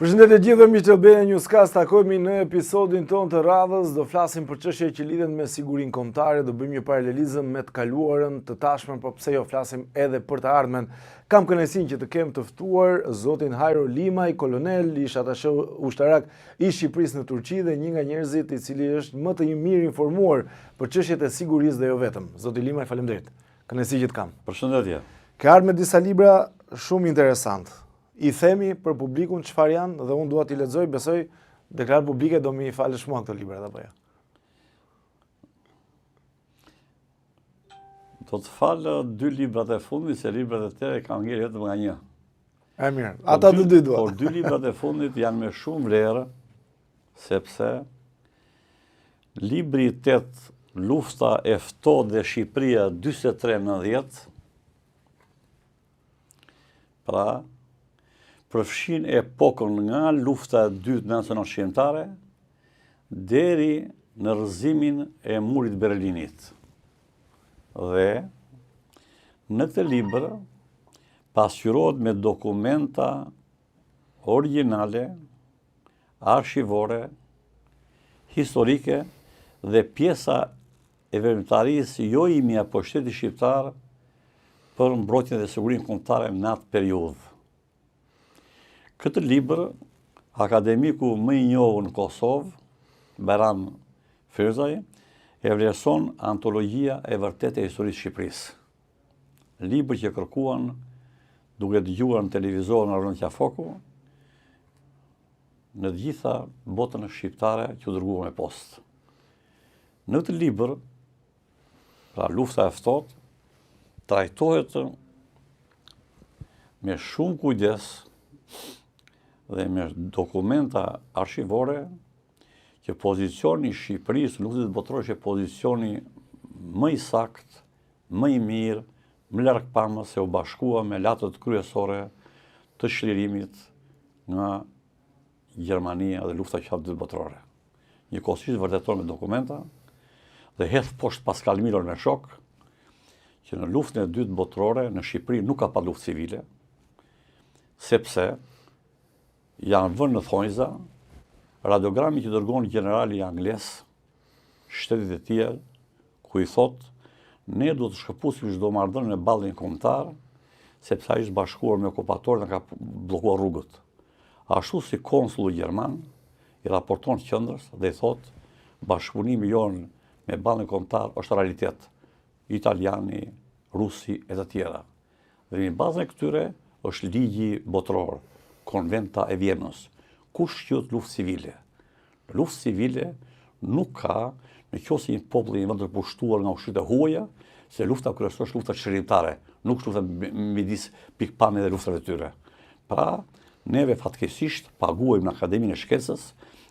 Përshëndetje gjithë miq të BE Newscast, takohemi në episodin ton të radhës, do flasim për çështje që lidhen me sigurinë kombëtare, do bëjmë një paralelizëm me të kaluarën, të tashmen, por pse jo flasim edhe për të ardhmen. Kam kënaqësinë që të kem të ftuar zotin Hajro Limaj, kolonel, ish atashe ushtarak i Shqipërisë në Turqi dhe një nga njerëzit i cili është më të mirë informuar për çështjet e sigurisë dhe jo vetëm. Zoti Limaj, faleminderit. Kënaqësi që të kam. Përshëndetje. Ke ardhur me disa libra shumë interesant. I themi për publikun çfarë janë dhe unë dua t'i lexoj, besoj deklaratë publike do më falësh mua këto libra apo jo. Do të falë 2 librat e fundit, se librat e tjerë kanë ngjerë vetëm nga një. E mirë, ata të dy dua. Por 2 librat e fundit janë me shumë vlerë, sepse libri 8, Lufta e ftohtë dhe Shqipëria 43-90, pra përfshin epokën nga lufta e dytë nacionale shqiptare deri në rrëzimin e murit Berlinit. Dhe në këtë libër pasqyrohet me dokumenta origjinale, arshivore, historike dhe pjesa e veprimtarisë jo ime apo shtetit shqiptar për mbrojtjen dhe sigurinë kombëtare në atë periudhë. Këtë libër, akademiku më i njohur në Kosovë, Bayram Fyrzaj, e vlerëson antologjia e vërtetë e historisë së Shqipërisë. Libër që kërkuan duke dëgjuar në televizor në Rënë Qafoku, në të gjitha botën shqiptare që u dërguan me postë. Në këtë libër, pra Lufta e ftohtë, trajtohet me shumë kujdes dhe me dokumenta arshivore që pozicioni i Shqipërisë në luftën botërore është pozicioni më i saktë, më i mirë, më largpamës se u bashkua me latët kryesore të çlirimit nga Gjermania dhe lufta e dytë botërore. Njëkohësisht vërteton me dokumenta dhe hedh poshtë Pascal Milor me shok që në luftën e dytë botërore në Shqipëri nuk ka pas luftë civile, sepse janë vënë në thonjza radiogrami që dërgon generali angles shtetit e tjerë, ku i thotë ne duhet të shkëputim çdo marrëdhënie me ballin kombëtar, sepse ai është bashkuar me okupatorët dhe ka bllokuar rrugët. Ashtu si konsulli gjerman i raporton qendrës dhe i thotë bashkëpunimi jon me ballin kombëtar është realitet. Italiani, rusi e të tjera. Dhe në bazën e këtyre është ligji botëror, Konventa e Vjenës. Kush quhet luftë civile? Në luftë civile nuk ka nëse një popull i vend të pushtuar nga ushtritë e huaja, se lufta kryesore është lufta çlirimtare, nuk lufta midis pikpamjeve dhe luftave të tyre. Pra, neve fatkeqësisht paguajmë në Akademinë e Shkencës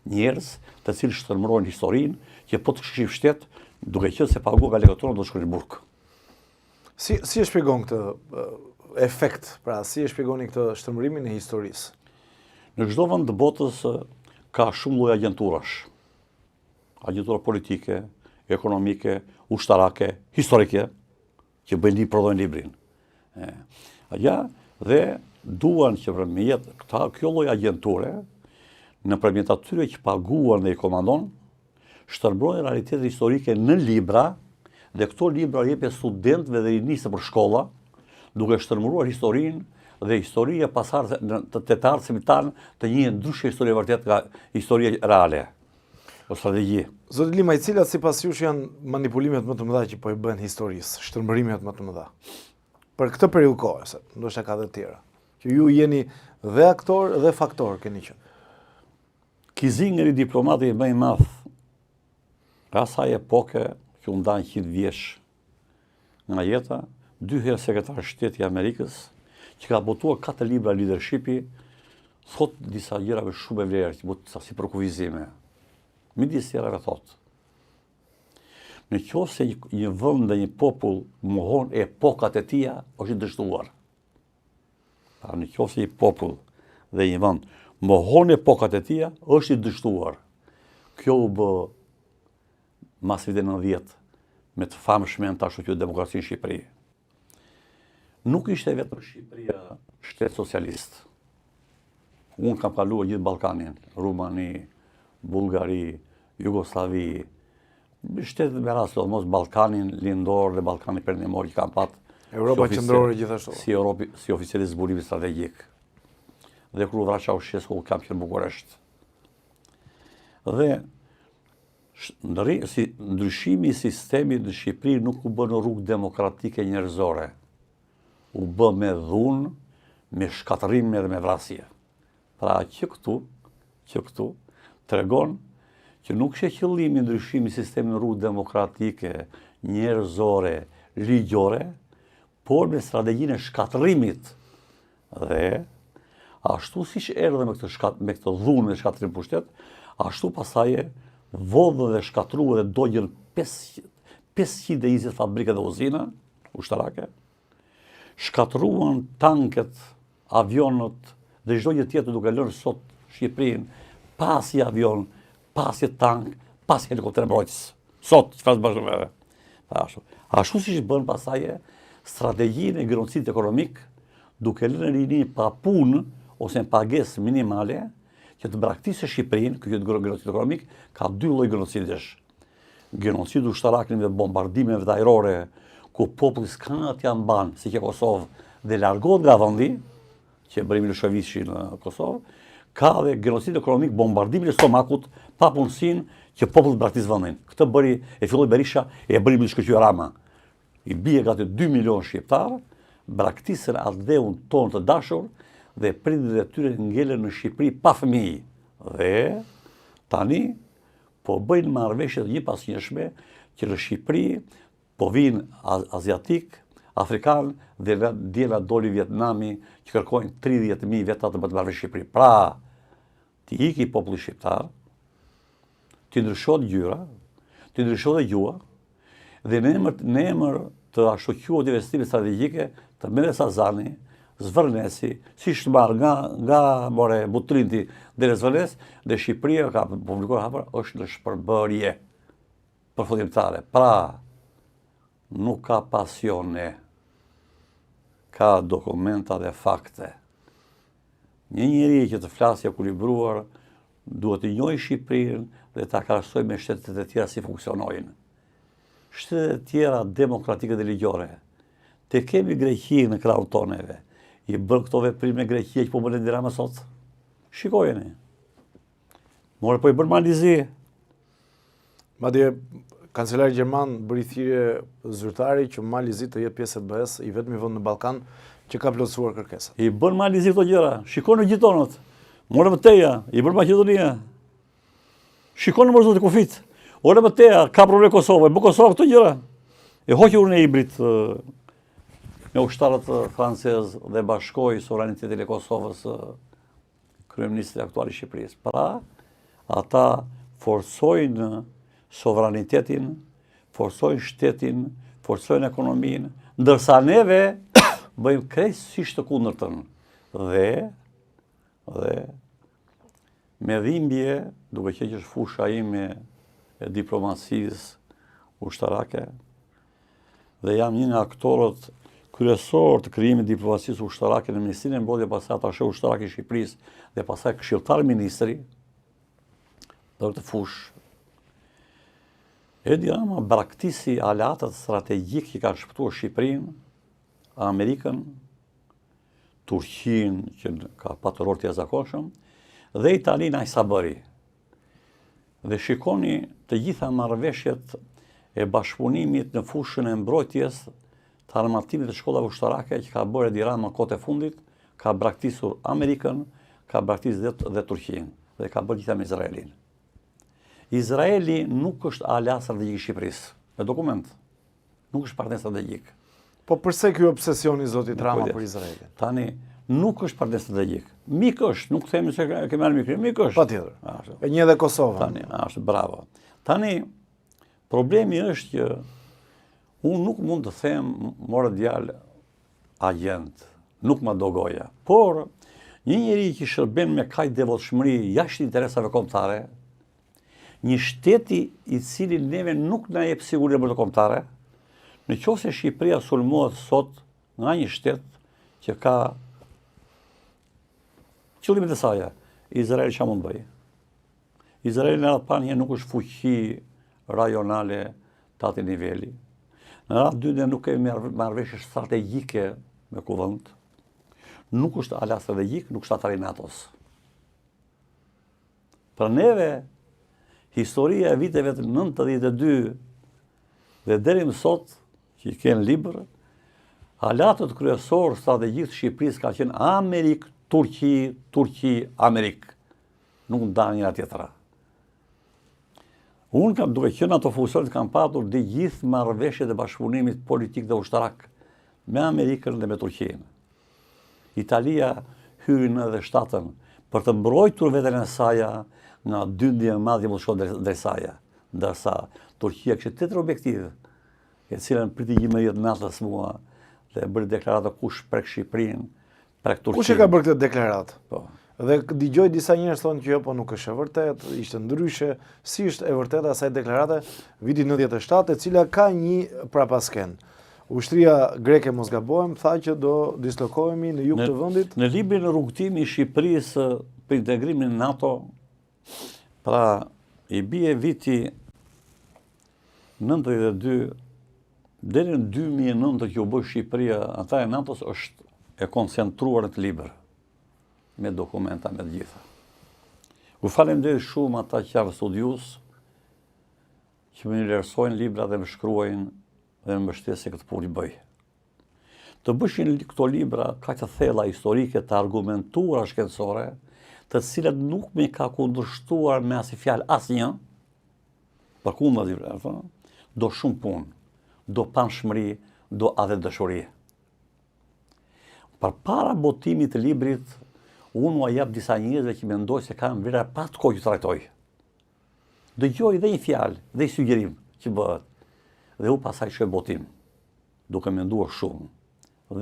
njerëz të cilët shtrëmërojnë historinë që po të kishim shtet, duke qenë se paguajnë nga legatoria do të shkojnë në burg. Si e shpjegon këtë efekt, pra si e shpjegoni këtë shtrëmërimin e historisë? Në çdo vend të botës ka shumë lloj agjenturash. Agentura politike, ekonomike, ushtarake, historike, që bëjnë prodhojnë librin. Dhe duan që përmjet kjo lloj agenture, nëpërmjet atyre që paguan dhe i komandon, shtrëmbrojnë realitetet historike në libra, dhe këto libra jepen studentëve dhe rinisë për shkolla, duke shtrëmbuar historinë dhe historia të ardhshmit tanë të një ndryshe histori vërtet nga historia reale, o strategji. Zoti Limaj, cilat sipas jush janë manipulimet më të mëdha që po i bën historisë, shtrëmbërimet më të mëdha? Për këtë periudhë kohë, ndoshta ka dhe të tjera, që ju jeni dhe aktor dhe faktor keni qenë. Kizingeri diplomati më i madh asaj epoke që u ndan 100 vjeç nga jeta, 2 herë sekretar shteti i Amerikës, që ka botuar 4 libra leadershipi, thot disa gjërave shumë e vlerë, që bëhet si për kufizime. Midis tjerave thot. Në qoftë se një vend dhe një popull mohon epokat e tija, është i dështuar. Pra në qoftë se një popull dhe një vend mohon epokat e tija, është i dështuar. Kjo u bë mas vitit 90 me të famshme në ashtu quhet demokracinë në Shqipëri. Nuk ishte vetëm Shqipëria shtet socialist. Unë kam kaluar gjithë Ballkanin, Rumani, Bullgari, Jugoslavi, shtetet me rast, mos Ballkanin lindor dhe Ballkani perëndimor që kam pat. Europa qendrore gjithashtu. Si oficialist zbulimi strategjik. Dhe kur vraqa Ceausescu kam qenë në Bukuresht. Dhe ndryshimi i sistemit në Shqipëri nuk u bë në rrugë demokratike njerëzore. U bë me dhunë, me shkatërim dhe me vrasje. Pra që këtu tregon që nuk është qëllimi ndryshimi i sistemit në rrugë demokratike, njerëzore, ligjore, por me strategjinë e shkatërimit. Dhe ashtu siç erdhe me këtë dhunë dhe shkatërim pushtet, ashtu pasaj vodhë dhe shkatrua dhe dogjën 520 fabrika dhe uzina ushtarake, shkatruan tanket, avionët dhe çdo gjë tjetër duke lënë sot Shqipërinë pasi avion, pasi tank, pasi helikopter mbrojtës. Sot, çfarë bësh me? Ashtu siç bën pasaj strategjinë e gënocit ekonomik, duke lënë rinin pa punë ose në pagesë minimale, që të braktisë Shqipërinë, këtë gënocid ekonomik, ka dy lloj gënocidesh. Gënocid ushtarak në bombardimeve ajrore, ku populli s'ka t'ja mban, si që Kosovë, dhe largohet nga vendi, që bëri Miloševići në Kosovë, ka dhe gënocid ekonomik, bombardimin e stomakut, pa punësinë që populli braktis vendin. Këtë bëri e filloi Berisha e bëri Shkëlqyer Rama. I bie gati 2 milion shqiptarë, braktisën atë dheun tonë të dashur, dhe prindërit e tyre ngelen në Shqipëri pa fëmijë. Dhe tani po bëjnë marrëveshje të njëpasnjëshme që në Shqipëri po vinë aziatik, afrikan dhe djela doli Vietnami që kërkojnë 30.000 veta të bëtë marrë në Shqipëri. Pra, ti iki populli shqiptar, ti ndryshon gjyra, ti ndryshon dhe gjua, dhe në emër të ashtu quajtur investime strategjike të Meles Azani, Zvërnesi, si shtë nga more Butrinti dhe Zvërnes, dhe Shqipëria ka publikuar hapër, është në shpërbërje përfundimtare. Pra, nuk ka pasione, ka dokumenta dhe fakte. Një njeri që të flasë ekuilibruar, duhet të njohë Shqipërinë dhe ta krahasoj me shtetet e tjera si funksionojnë. Shtetet e tjera demokratike dhe ligjore. Te kemi Greqi në krahun toneve. I bërë këto veprim në Greqia që po bërë Edi Rama sot. Shikojeni. More po i bërë Malizi. Madje kancelari gjerman bëri thirrje zyrtari që Malizi të jetë pjesë e BE-s, i vetmi vend në Ballkan që ka plotësuar kërkesat. I bën Malizi këto gjëra. Shikoni gjithonët. More vëteja, i bën Maqedonia. Shikoni më zotë kufit. Ore vëteja, ka problem Kosovë, bë Kosovë këto gjëra. E hoqë urën e hibrit me ushtarët francez dhe bashkoi sovranitetin e Kosovës kryeministri aktual i Shqipërisë. Pra, ata forcojnë sovranitetin, forcojnë shtetin, forcojnë ekonominë, ndërsa neve bëjmë krejtësisht të kundërtën. Dhe me dhimbje, duke që është fusha ime e diplomacisë ushtarake, dhe jam një nga aktorët kryesor të krijimit diplomacisë ushtarake në Ministrinë e Mbrojtjes, pastaj atashe ushtarak i Shqipërisë dhe pastaj këshilltar ministri për të fushë. Edi Rama braktisi aleatët strategjik që kanë shpëtuar Shqipërinë, Amerikën, Turqinë që ka patur rol të jashtëzakonshëm dhe Italinë aq sa bëri. Dhe shikoni të gjitha marrëveshjet e bashkëpunimit në fushën e mbrojtjes të armatimit të shkollave ushtarake që ka bërë Edi Rama në kohët e fundit, ka braktisur Amerikën, ka braktisur dhe Turqinë dhe ka bërë gjitha me Izraelin. Izraeli nuk është aleat strategjik i Shqipërisë, me dokument. Nuk është partner strategjik. Po përse ky obsesioni zotit Rama për Izraelin? Tani nuk është partner strategjik. Mik është, nuk themi se kemi marrë mikë, mik është. Patjetër. E një dhe Kosovën. Tani, është bravo. Tani problemi është që unë nuk mund të them more djalë agent, nuk ma do goja. Por një njeri që shërben me kaq devotshmëri jashtë interesave kombëtare, një shteti i cili neve nuk na jep siguri për të kombëtare, në qoftë se Shqipëria sulmohet sot nga një shtet që ka qëllimet e saj, Izraeli çfarë mund bëj? Izraeli në radhë parë nuk është fuqi rajonale të atij niveli. Në radhë dytë nuk kemi marrëveshje strategjike me kuvend. Nuk është ala strategjik, nuk është atari NATO-s. Për neve, historia e viteve të 92 dhe deri më sot, që i kenë libër, alatët kryesor strategjik të Shqipërisë ka qenë Amerikë, Turqi, Turqi, Amerikë. Nuk ndan njëra tjetra. Unë kam duke qenë ato funksionet kam patur dhe gjithë marrëveshjet e bashkëpunimit politik dhe ushtarak me Amerikën dhe me Turqinë. Italia hyri në 97-ën për të mbrojtur veten e saj nga dyndja e madhe që shkon drejt saj, ndërsa Turqia kishte tjetër objektiv, e cilën priti 11 natës mua dhe bëri deklaratë kush prek Shqipërinë, prek Turqinë. Kush e ka bërë këtë deklaratë? Po. Dhe dëgjoj disa njerëz thonë që jo, po nuk është e vërtet, ishte ndryshe. Si është e vërtetë asaj deklarate vitit 97, e cila ka një prapasken. Ushtria greke, mos gabojmë, tha që do dislokohemi në jug të vendit. Në librin e rrugtimi i Shqipërisë për integrimin në NATO, pra i bie viti 92 deri në 2009 që u bë Shqipëria antar e NATO-s është e koncentruar në të libër, me dokumenta, me të gjitha. U falemnderit shumë ata që janë studius, që më vlerësojnë libra dhe më shkruajnë dhe më mbështesin se këtë punë i bëj. Të bëshin këto libra ka të thella historike të argumentuara shkencore, të cilat nuk me ka kundërshtuar me asnjë fjalë asnjë, përkundër, do shumë punë, do pamshmëri, do edhe dëshuri. Përpara botimit të librit, unë u jap disa njerëzve që mendoj se kanë vlera pa të kohë që trajtoj. Dëgjoj dhe një fjalë, dhe një sugjerim që bëhet, dhe u pasaj shkoj botim, duke menduar shumë.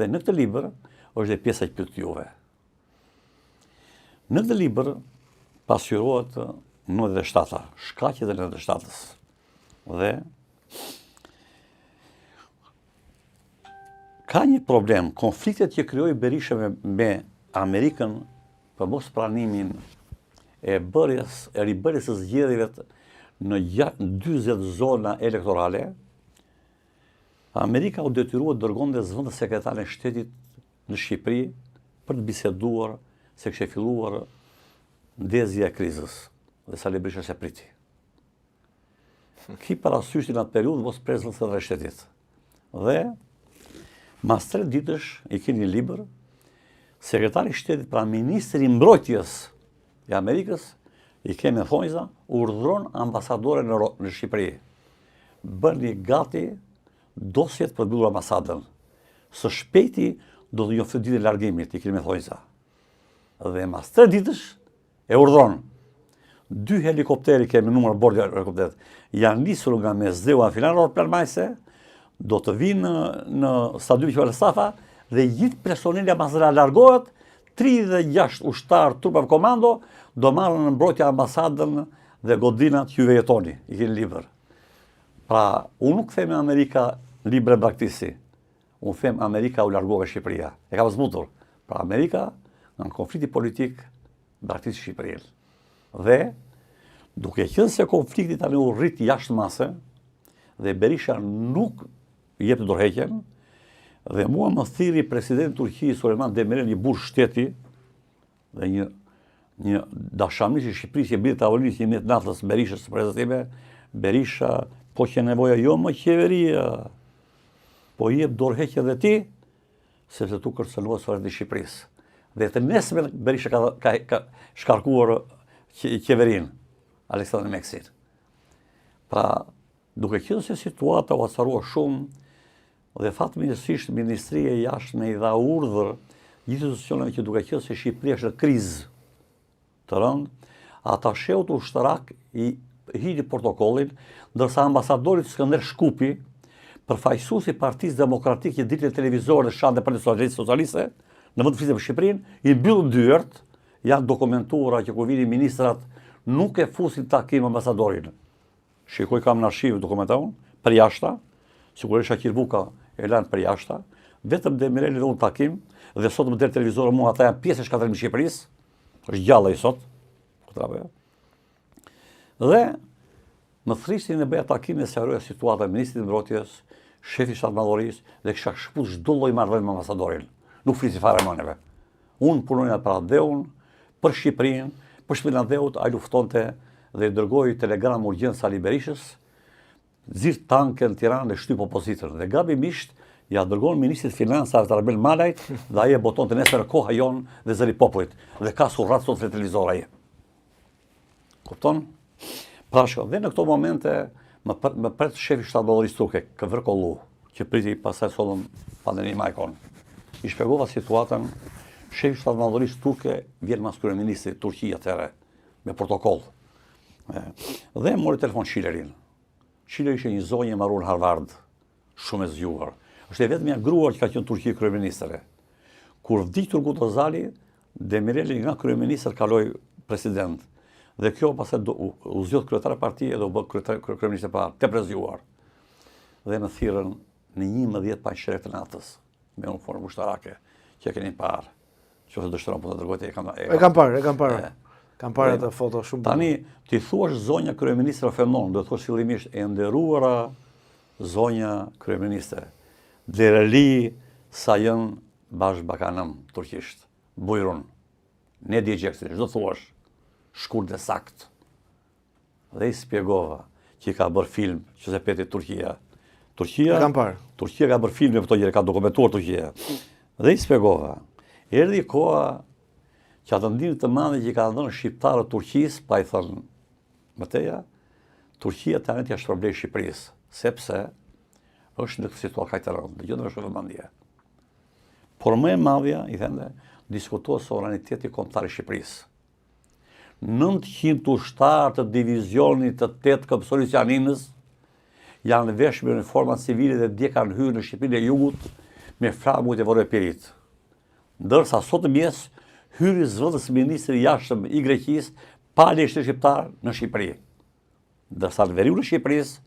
Dhe në këtë libër është dhe pjesa që pyet juve. Në këtë libër pasqyrohet 97-a, shkaqet e 97-s. Dhe ka një problem, konfliktet që krijoi Berisha me Amerikën për mos pranimin e ribërjes së zgjedhjeve në 40 zona elektorale. Amerika u detyrua të dërgonte zëvendës sekretarin e shtetit në Shqipëri për të biseduar se kishte filluar ndezja e krizës dhe Sali Berisha se priti. Ki parasysh në atë periudhë mos prezën të dhe shtetit. Dhe mas 3 ditësh i keni një libër, sekretari i shtetit, pra ministri i mbrojtjes e Amerikës, i kemi Thonjza, urdhëron ambasadoren në Shqipëri. Bëni gati dosjet për të mbyllur ambasadën. Së shpejti do të njoftë ditën e largimit, i kemi Thonjza. Dhe mas 3 ditësh e urdhëron. 2 helikopteri kemi numër bordi helikopterit. Janë nisur nga Mesdheu në filan aeroplanmajse, do të vinë në stadiumin që Safa dhe gjithë personeli ambasadorë largohet, 36 ushtar trupave komando do marrën në mbrojtje ambasadën dhe godinat që ju jetoni, i keni libër. Pra, unë nuk them Amerika libre braktisi, unë them Amerika u largove Shqipëria. E ka zbutur. Pra, Amerika në konflikti politik braktisi Shqipërinë. Dhe, duke qenë se konflikti tani u rrit jashtë mase, dhe Berisha nuk jep të dorëheqjen, dhe mua më thiri presidenti i Turqisë Sulejman Demirel, një burr shteti, dhe një dashamirësh i Shqipërisë që bie tavolinë një natës Berishës së prezës time, Berisha, po që nevoja jo më qeveria, po jep dorëheqje dhe ti, sepse tu kërcënohet sovranitetin e Shqipërisë. Dhe të nesër Berisha ka shkarkuar qeverinë, Aleksandr Meksin. Pra, duke qenë se situata u acarua shumë, dhe fatmirësisht Ministria e Jashtme i dha urdhër gjithë institucioneve që duke qenë se Shqipëria është në krizë të rëndë, atasheut ushtarak i hini protokollin, ndërsa ambasadorit Skënder Shkupi, përfaqësuesi i Partisë Demokratike që dilte në televizor dhe shante Partisë Socialiste, në vend të flisë për Shqipërinë, i mbyllën dyert, janë dokumentuara që kur vinin ministrat nuk e fusin takim ambasadorin. Shikoj kam në arshivë dokumentaun, për jashta, sigurisht Shakir Vuka e lanë për jashta, vetëm Demireli dhe unë takim, dhe sot më del televizorë mua ata janë pjesë e shkatërimit të Shqipërisë, është gjallë i sot, dhe më thrisin e bëja takimin e sqaroja situata e ministrit të mbrojtjes, shefi i shtatmadhërisë dhe kisha shkpull çdo lloj marrëdhënie me ambasadorin. Nuk flisi fare me neve. Unë punoja për Adheun, për Shqipërinë, për Shpinën e Adheut, ai luftonte dhe i dërgoi telegram urgjent Sali Berishës, zir tanke në Tiranë dhe shtyp opozitën. Dhe gabimisht ja dërgon ministrit financave të Arbel Malajt dhe ai e botonte nesër koha jon dhe zëri popullit. Dhe ka surrat sot në televizor ai. Kupton? Pra shko, dhe në këto momente më pret shefi shtatmadhërisë turke, Kıvırkoğlu, që priti pasaj sollën pandemi Majkon. I shpjegova situatën, shefi shtatmadhërisë turke vjen mas kryeministrit Turqi atëherë, me protokoll. Dhe mori telefon Çilerin. Çileri ishte një zonjë e marrur në Harvard, shumë e zgjuar. Është e vetmja grua që ka qenë Turqi kryeministre. Kur vdiq Turgut Özali, Demireli nga kryeministër kaloi president. Dhe kjo pastaj u zgjodh kryetar e partisë dhe u bë kryeminist e parë, tepër zgjuar. Dhe në thirrën në 11 pa shërë të natës, me uniformë ushtarake, që e keni parë. Qoftë dëshiron po të dërgojë e kam parë. Kam parë atë foto shumë. Tani ti thuash zonja kryeministre Fenon, do të thosh fillimisht e nderuara zonja kryeministre. Dereli Sayın Başbakanım turqisht. Bujrun. Ne diyeceksin, çdo thuash. Shkurt dhe sakt. Dhe i spjegova që i ka bërë film që se peti Turqia. Turqia ka bërë film e këto gjëra, ka dokumentuar Turqia. Dhe i spjegova. Erdhi koha që atë ndihmë të madhe që i ka dhënë shqiptarët Turqisë, pa i thënë Mateja, Turqia tani t'ia shpërblej Shqipërisë, sepse është në këtë situatë kaq të rëndë. Dëgjoni me shumë vëmendje. Por më e madhja, i thënë, diskutohet sovraniteti kombëtar i Shqipërisë. 900 ushtarë të divizionit të 8 këmbësorisë Janinës janë veshur me uniforma civile dhe dje kanë hyrë në Shqipërinë e Jugut me fragujt e Voropirit. Ndërsa sot mëngjes hyri zëvendës ministri i jashtëm i Greqisë pa lehtësi shqiptar në Shqipëri. Ndërsa në veriun e Shqipërisë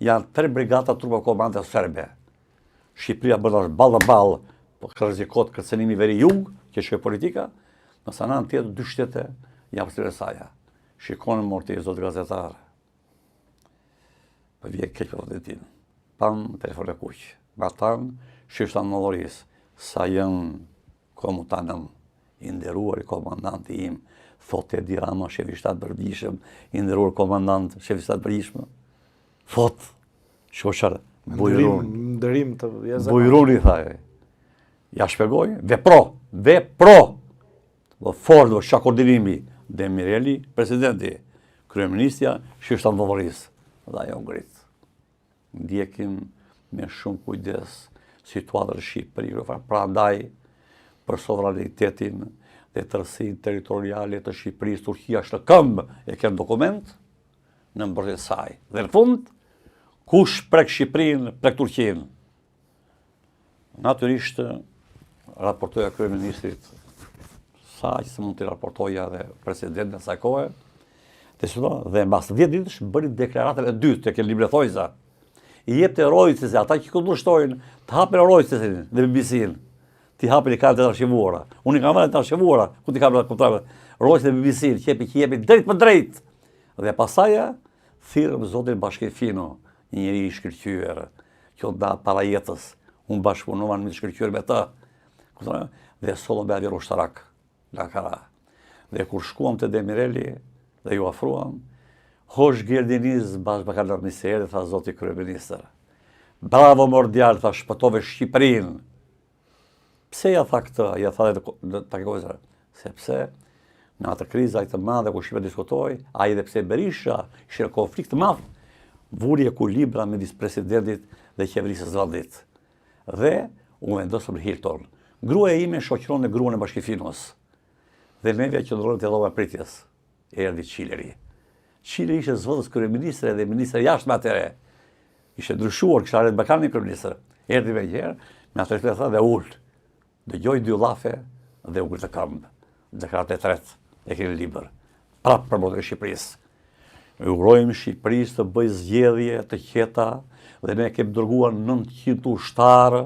janë 3 brigata trupa komande serbe. Shqipëria bën ball në ball, po rrezikohet kërcënimi veri-jug, që është politika, në anën tjetër 2 shtete janë përstyrë saja. Shikoni morti i zotë gazetar. Për vje keq për vëndetin. Pan telefon e kuq. Ma tanë, shishtan në loris, sa jënë komutanëm, i nderuar i komandanti im, thotë Edi Rama, shefi shtatë Bërdishëm, i nderuar komandant, shefi shtatë Bërdishëm, thotë, shoqar, Bujruni, thaj. Ja shpjegoj, vepro, fort, shakoordinimi, Demireli, presidenti, kryeministja, shishtan në loris. Dhe ajo ngrit. Ndjekim me shumë kujdes situatën e Shqipërisë, pra ndaj për sovranitetin dhe tërësinë territoriale të Shqipërisë, Turqia është në këmbë e kanë dokument në mbrojtjen e saj. Dhe në fund, kush prek Shqipërinë, prek Turqinë. Natyrisht raportoja kryeministrit sa që se mund të raportoja dhe presidentin e saj kohe. Dhe mbas 10 ditësh bëri deklaratën e dytë tek Librethojza. I jepte Reuters, ata që kundërshtojnë, të hapen Reutersin dhe BBC-n. Ti hapen i kanët e archivuara. Unë i kam vënë të archivuara, ku ti kam kontrave. Reuters dhe BBC-n, që jepi drejt për drejt. Dhe pasaja thirrëm zotin Bashkëfino, një njeri i shkëlqyer, që nda para jetës. Unë bashkëpunova në shkëlqyer me të. Dhe sollëm me avion ushtarak në Ankara. Dhe kur shkuam te Demireli, dhe ju afruam, hosh Gjerdiniz bashkëbakanor ministeri, tha zoti kryeministër. Bravo Mordial, tha shpëtove Shqipërinë. Pse ja tha këtë? Ja tha dhe takojë. Sepse në atë krizë të madhe ku Shqipëria diskutoi, ai dhe pse Berisha ishte në konflikt të madh, vuri ekuilibra midis presidentit dhe qeverisë së vendit. Dhe u vendosëm në Hilton. Gruaja ime shoqëron në gruan e Bashkifinos. Dhe neve qëndronin te dhoma pritjes. Erdhi Çileri. Çileri ishte zëvendës kryeministre dhe ministri i jashtëm atëre. Ishte ndryshuar, kishte ardhur Bakani kryeministër. Erdhi me njëherë, me atë shpesa dhe ul. Dëgjoi 2 llafe dhe u ngrit të këmbë. Deklarata e tretë e keni libër. Prapë për mbrojtjen e Shqipërisë. Urojmë Shqipërisë të bëjë zgjedhje të qeta dhe ne kemi dërguar 900 ushtarë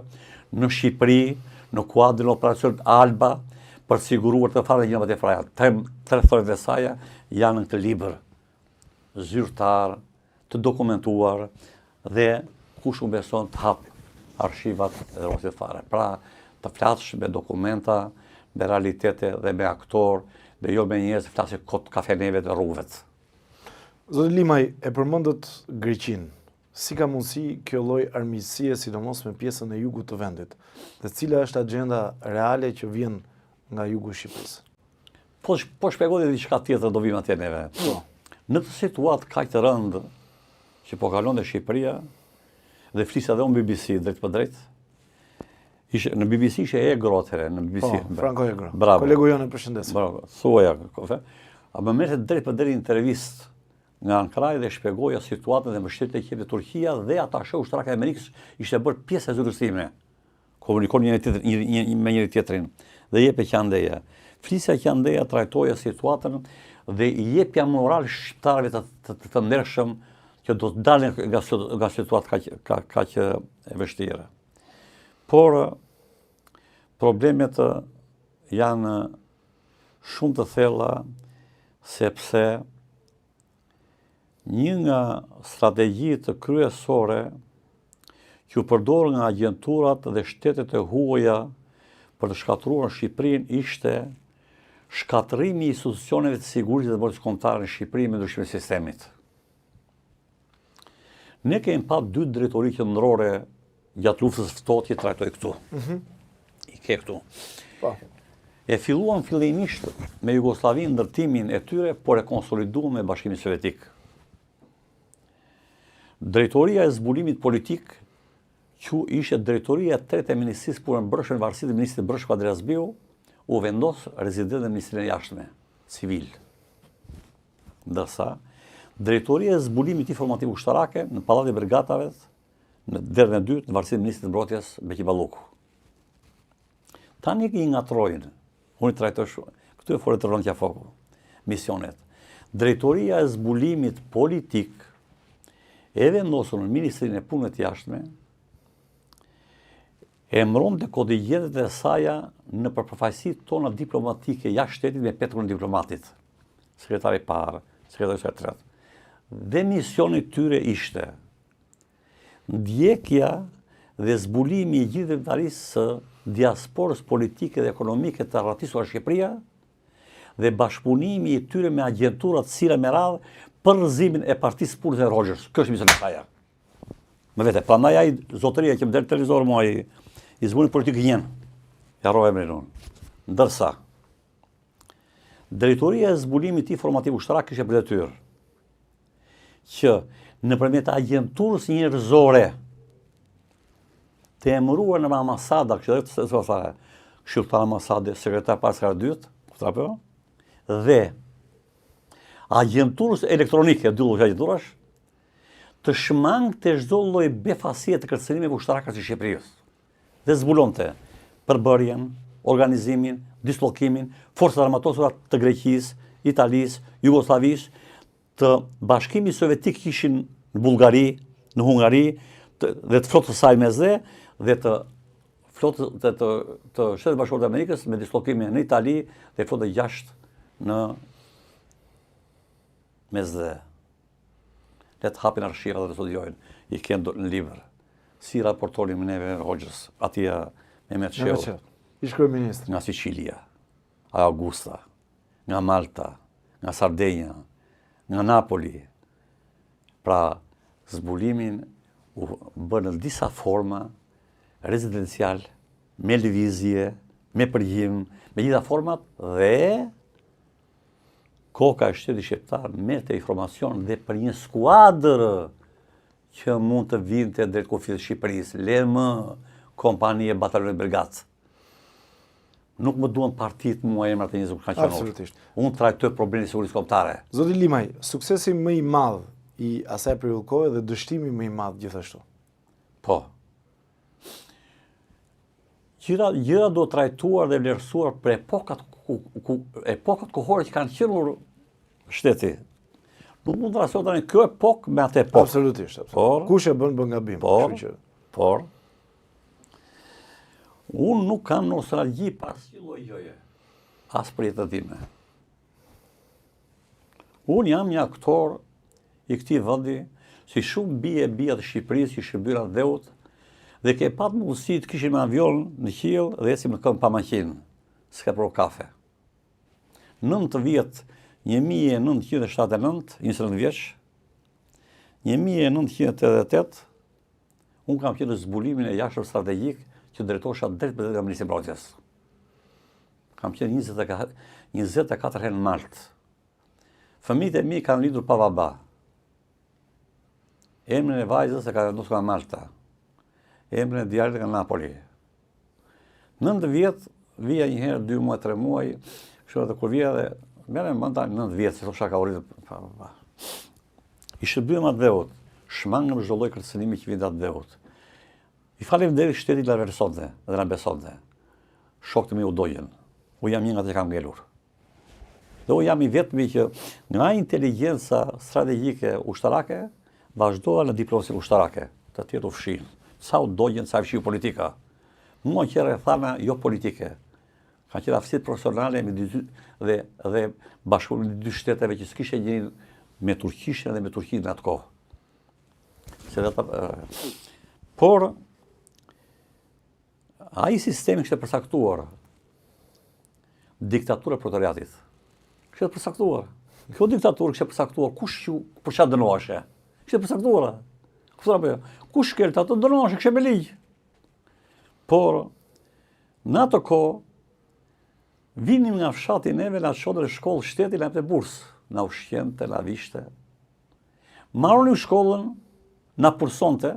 në Shqipëri në kuadrin e operacionit Alba për të siguruar të fare gjërat e fraja. Tre thonjtë e saj janë në këtë libër, zyrtar, të dokumentuar dhe kush u beson të hap arshivat e rrosit fare. Pra, të flasësh me dokumenta, me realitete dhe me aktor, dhe jo me njerëz të flasë kot kafeneve të rrugëve. Zoti Limaj, e përmendët Greqinë. Si ka mundësi kjo lloj armiqësie, sidomos me pjesën e jugut të vendit, dhe cila është agjenda reale që vjen nga jugu i Shqipërisë? Po shpjegoj diçka tjetër do vim atje neve. Në këtë situatë kaq të rëndë që po kalon dhe Shqipëria, dhe flisja edhe unë BBC drejt për drejt, në BBC ishe Egro atëherë, në BBC. Franco Egro. Bravo. Kolegu jonë e përshëndesim. Bravo. Thuaja, a më merret drejt për drejt intervistë nga Ankaraj dhe shpjegoja situatën dhe mbështetja që jepte Turqia dhe atashi ushtarak e Amerikës ishte bërë pjesë e zyrtarisë time. Komunikon me njëri tjetrin dhe jepe qandeja. Flisja qandeja trajtoja situatën dhe i jepja moral shqiptarëve të ndershëm që do të dalin nga situatë kaq e vështirë. Por problemet janë shumë të thella sepse një nga strategjitë kryesore që u përdorën nga agjenturat dhe shtetet e huaja për të shkatëruar Shqipërinë ishte shkatërrimi i institucioneve të sigurisë dhe bërës kombëtare në Shqipëri me ndryshimin e sistemit. Ne kemi pa 2 drejtori qendrore gjatë luftës së ftohtë që trajtoi këtu. I ke këtu. Po. E filluan fillimisht me Jugosllavinë ndërtimin e tyre, por e konsoliduan me Bashkimin Sovjetik. Drejtoria e zbulimit politik, që ishte drejtoria e tretë e Ministrisë Punëve Brendshme në varësi të Ministrit Brendshëm Andreas Biu, u vendos rezident në Ministrinë e Jashtme, civil. Ndërsa, drejtoria e zbulimit informativ ushtarake në Pallatin e Brigатave, në derën e dytë, në varësi të Ministrit të Mbrojtjes Beki Balluku. Tani i ngatrojnë, unë i trajtoj shumë, këtu e fore të rëndja foku, misionet. Drejtoria e zbulimit politik e vendosur në Ministrinë e Punëve të Jashtme, e emëron të kontingjentet e saja në përfaqësitë tona diplomatike jashtë shtetit me 5 diplomatit, sekretari parë, sekretari sekretariat. Dhe misioni tyre ishte ndjekja dhe zbulimi i gjithë veprimtarisë së diasporës politike dhe ekonomike të arratisura Shqipëria dhe bashkëpunimi i tyre me agjenturat sira me radhë për rrëzimin e partisë punës e Rogers. Kjo është misioni i saj. Më vete, prandaj ai zotëria që më del televizor mua i zbulimi politik gjen. Ja rrova emrin unë. Ndërsa drejtoria e zbulimit informativ ushtarak kishte për detyrë që nëpërmjet agjenturës njerëzore të emëruar në ambasada, këshilltar ambasade, sekretar parë, sekretar dytë, dhe agjenturës elektronike, 2 lloj agenturash, të shmangte çdo lloj befasie të kërcënimeve ushtarake të Shqipërisë. Dhe zbulonte përbërjen, organizimin, dislokimin, forcat armatosura të Greqisë, Italisë, Jugosllavisë, të Bashkimit Sovjetik ishin në Bullgari, në Hungari, dhe të flotës saj me zë, dhe të flotës të Shtetit Bashkuar të Amerikës me dislokimin në Itali dhe flotë 6 në me zë. Le të hapin arshivat dhe të studiojnë, i kënë në libër. Si raportonim neve Rogers, atia Mehmet Shehu, ish kryeminist, nga Sicilia, Augusta, nga Malta, nga Sardenja, nga Napoli. Pra, zbulimin u bërë në disa forma, rezidencial, me lëvizje, me përgjim, me gjitha format, dhe koka e shtetit shqiptar merrte informacion dhe për një skuadër që mund të vinte drejt kufit të Shqipërisë, LM, kompanie batalionit Brigat. Nuk më duan partitë mua emrat e njerëzve që kanë qenë. Absolutisht. Unë trajtoj problemin e sigurisë kombëtare. Zoti Limaj, suksesi më i madh i asaj periudhë dhe dështimi më i madh gjithashtu. Po. Gjëra do trajtuar dhe vlerësuar për epokat kohore që kanë qenë shteti. Nuk mund të rasiohet tani kjo epokë me atë epokë. Absolutisht. Kush e bën gabim. Por unë nuk kam nostalgji pas kësaj lloje. as për jetën time. Unë jam një aktor i këtij vendi, si shumë bia të Shqipërisë që shërbyra dheut, dhe ke pat mundësi të kishim avion në qiell dhe ecim në këmbë pa makinë, s'ka pro kafe. 9 vjet, 1979, 29 vjeç, 1988, unë kam qenë në zbulimin e jashtëm strategjik që drejtosha drejt për nga Ministri Mbrojtjes. Kam qenë 24 herë në Maltë. Fëmijët e mi kanë lindur pa baba. Emrin e vajzës e ka vendosur nga Malta. Emrin e djalit nga Napoli. 9 vjet, vija një herë, 2 muaj, 3 muaj, kështu edhe kur vija dhe merrem mend tani 9 vjet, se thosha ka uritur pa baba. I shërbyem atë dheut, shmangëm çdo lloj kërcënimi që vinte atë dheut. I faleminderit shtetit na versonte dhe na besonte. Shokët mi u dojën. U jam një nga të kam ngelur. Dhe u jam i vetmi që nga inteligjenca strategjike ushtarake vazhdova në diplomacinë ushtarake, të tjerë u fshin. Sa u dojën, sa fshiu politika. Mua që rrethana jo politike. Ka qenë aftësi profesionale dhe bashkëpunimi dy shteteve që s'kishte gjënin me Turqishën dhe me Turqinë në atë kohë. Por ai sistemi kishte përcaktuar diktaturën e proletariatit. Kishte përcaktuar. Kjo diktaturë kishte përcaktuar kush që për çfarë dënoheshe. Kishte përcaktuar. Kush shkelte atë dënoheshe, kishte me ligj. Por në atë kohë vinim nga fshati neve, na çonte në shkollë shteti, na jepte bursë, na ushqente, na vishte. Marronim shkollën, na pursonte,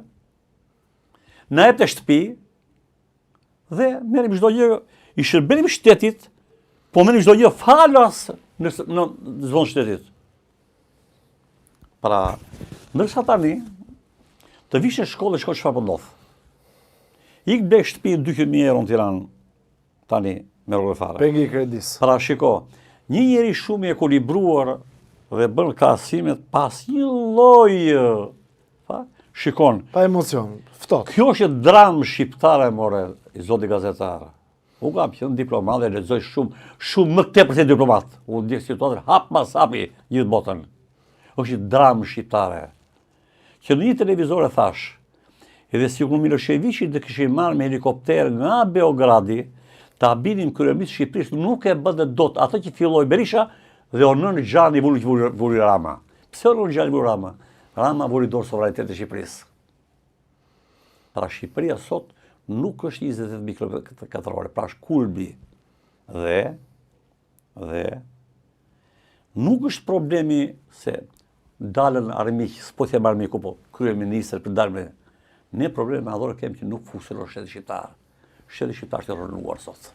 na jepte shtëpi dhe merrim çdo gjë, i shërbenim shtetit, po merrim çdo gjë falas në zonë shtetit. Pra, ndërsa tani, të vishe shkollë e shko çfarë po ndodh. Ik ble shtëpi 200.000 euro në Tiranë, tani me rrugë fare. Pengi i kredis. Pra, shiko, një njeri shumë i ekuilibruar dhe bën krahasimet pas një lloj, shikon. Pa emocion, ftohtë. Kjo është dramë shqiptare, more, i zoti gazetar. Unë kam qenë diplomat dhe lexoj shumë më tepër se diplomat. Unë ndjek situatën hap pas hapi gjithë botën. Është dramë shqiptare. Që në një televizor e thash, edhe si ku Miloševiqi dhe kishim marrë me helikopter nga Beogradi, ta binim kryeministë Shqipërisë, nuk e bëdhe dot atë që filloi Berisha dhe onën Xhani vuri Rama. Pse onën Xhani vuri Rama? Rama vuri dorë sovranitetin e Shqipërisë. Pra Shqipëria sot nuk është 28.000 km2, pra është kulbi. Dhe nuk është problemi se dalën armiq, s'po them armiku, po kryeministër për dalme. Ne probleme madhore kemi që nuk funksionon shteti shqiptar. Shteti shqiptar është i rënuar sot.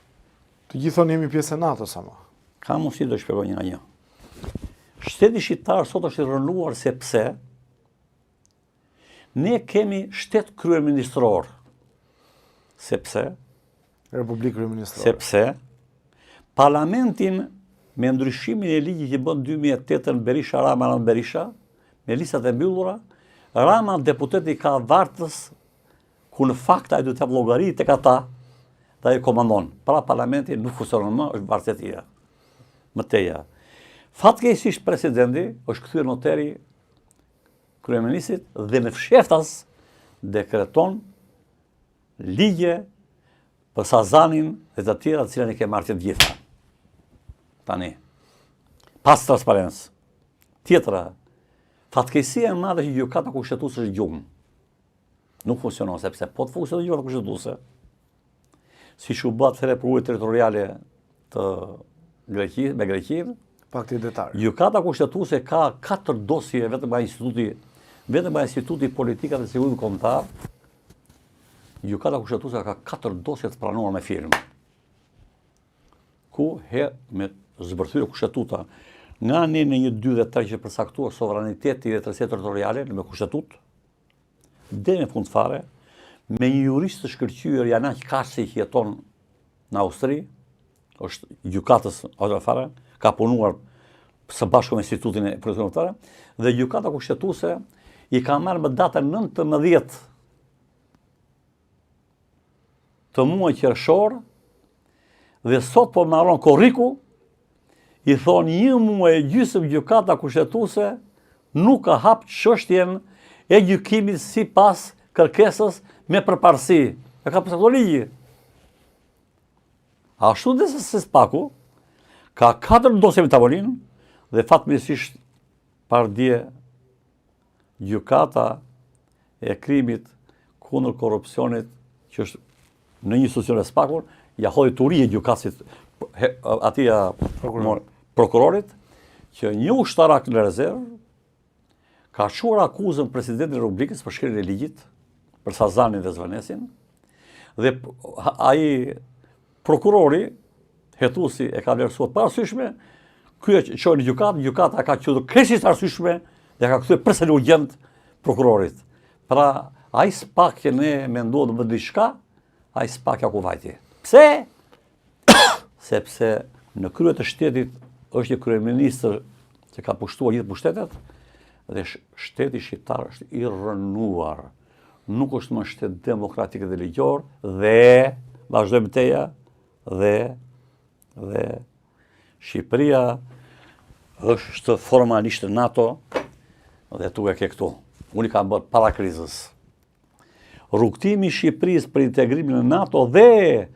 Të gjithon jemi pjesë e NATO-s ama. Ka mundësi të shpjegoj një nga një. Shteti shqiptar sot është i rënuar sepse ne kemi shtet kryeministror. Sepse Republikë kryeministrore. Sepse parlamentin me ndryshimin e ligjit që bën 2008 Berisha Rama në Berisha, me listat e mbyllura, Rama deputeti ka vartës ku në fakt ai duhet të jap llogari tek ata dhe ai komandon. Pra parlamenti nuk funksionon më, është vartësia. Më teja. Fatkeqësisht presidenti është kthyer noteri kryeministit dhe në fsheftas dekreton ligje për Sazanin dhe të tjera të cilën i ke marrë të gjitha. Tani, pas transparencë. Tjetra, fatkeqësia e madhe që gjykata kushtetuese është gjumë. Nuk funksionon, sepse po të funksionon gjykata kushtetuese, siç u bë atëherë për ujë territoriale të Greqisë, me Greqinë, Pakti detar. Gjykata kushtetuese ka 4 dosje vetëm nga Instituti Politika dhe Sigurimit Kombëtar. Gjykata kushtetuese ka 4 dosje të pranuara me firmë. Ku me zbërthyer kushtetuta nga ne në 1, 2 dhe 3 që përcaktuar sovraniteti dhe drejtësia territoriale në kushtetut, dhe në fund fare, me një jurist të shkëlqyer Janaq Kasi që jeton në Austri, është gjykatës fare, ka punuar së bashku me Institutin e Politikës Kombëtare, dhe gjykata kushtetuese i ka marrë më datën 19 të muajit qershor, dhe sot po marron korriku i thonë 1 muaj e gjysmë gjykata kushtetuese nuk ka hap çështjen e gjykimit sipas kërkesës me përparësi. E ka përcaktuar ligji. Ashtu dhe se Spaku ka 4 dosje me tavolinë dhe fatmirësisht pardje gjykata e krimit kundër korrupsionit që është në një institucion e Spakun, ja hodhi turi e gjykatësit atij prokurorit që një ushtarak në rezervë ka shuar akuzën presidentin e Republikës për shkrirjen e ligjit për Sazanin dhe Zvanesin dhe ai prokurori hetuesi e ka vlerësuar pa arsyeshme, ky e çoi në gjykatë, gjykata ka qenë kresisht arsyeshme dhe ka kthyer përsëri urgjent prokurorit. Pra, ai s'pak që ne menduam të bëjë diçka, ai s'pak ja ku vajti. Pse? Sepse në krye të shtetit është një kryeministër që ka pushtuar gjithë pushtetet dhe shteti shqiptar është i rrënuar. Nuk është më shtet demokratik dhe ligjor dhe vazhdojmë teja dhe Shqipëria është formalisht NATO dhe tu e ke këtu. Unë i kam bërë para krizës. Rrugtimi i Shqipërisë për integrimin në NATO dhe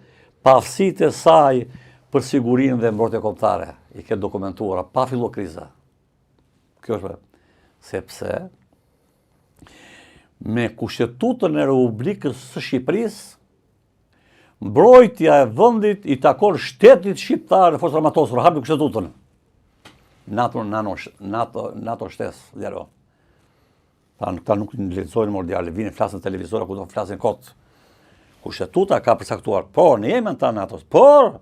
pafësitë e saj për sigurinë dhe mbrojtjen kombëtare i ke dokumentuara pa filluar kriza. Kjo është sepse me Kushtetutën e Republikës së Shqipërisë mbrojtja e vendit i takon shtetit shqiptar dhe forcave armatosur, hapi Kushtetutën. NATO shtes, djalo. Ta nuk lexojnë mordiale, vinë flasën televizora ku do flasin kot. Kushtetuta ka përcaktuar, por ne jemi antar NATO-s, por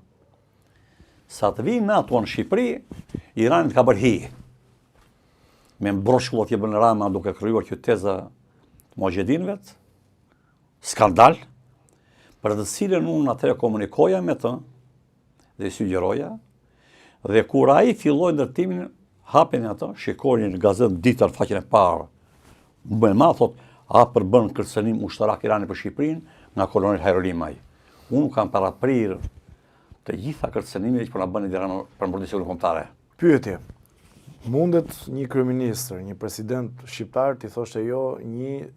sa të vinë NATO në Shqipëri, Irani ka bërë hi. Me mbroshkullat që bën Rama duke krijuar qyteza Mujahedinëve, skandal, për të cilën unë atëherë komunikoja me të dhe sugjeroja, dhe kur ai filloi ndërtimin, hapeni atë, shikonin në gazetë ditën faqen e parë. Më ma thot, për bën kërcënim ushtarak Irani për Shqipërinë nga kolonel Hajrolimaj. Unë kam paraprirë të gjitha kërcënimet që po na bënë Irani për mbrojtje sigurisë kombëtare. Pyetje. Mundet një kryeministër, një president shqiptar t'i thoshte jo një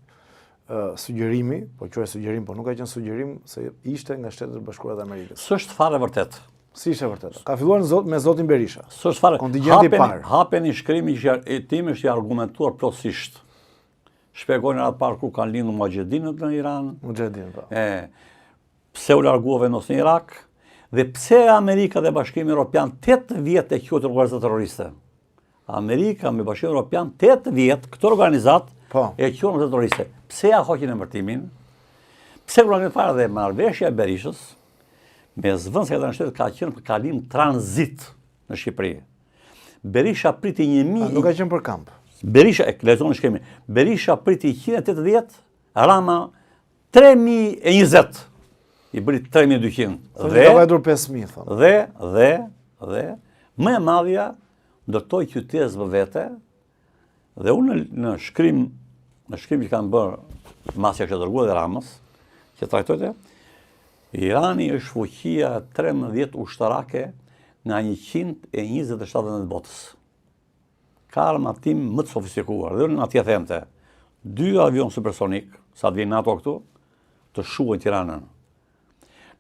sugjerimi, po quaj sugjerim, po nuk ka qenë sugjerim se ishte nga Shtetet e Bashkuara të Amerikës. S'është fare vërtet. Si ishte vërtet? Ka filluar me zotin Berisha. S'është fare. Kontingjenti i parë. Hapeni shkrimi që tim është i argumentuar plotësisht. Shpjegojnë atë parë kur kanë lindur Mujahedinët në Iran. Mujahedinët, po. Pse u largua vendos në Irak dhe pse Amerika dhe Bashkimi Evropian 8 vjet e quhet organizatë terroriste. Amerika me Bashkimin Evropian 8 vjet këtë organizatë e quhen organizatë terroriste. Pse ja hoqin emërtimin? Pse kur kanë parë dhe marrëveshja e Berishës me zvendësat e shtetit ka qenë për kalim tranzit në Shqipëri. Berisha priti 1000. Nuk ka qenë për kamp. Berisha, lexoni shkrimin. Berisha priti 180, Rama 3020. I bëri 3200. Dhe ka vajtur 5000 thonë. Dhe më e madhja ndërtoi qytetës më vete dhe unë në shkrim që kanë bërë masi që dërguar dhe Ramës, që trajtojte, Irani është fuqia 13 ushtarake nga 127 në botës. Ka armatim më të sofistikuar. Dhe unë atje themte, 2 avion supersonik, sa të vinë NATO këtu, të shuajnë Tiranën.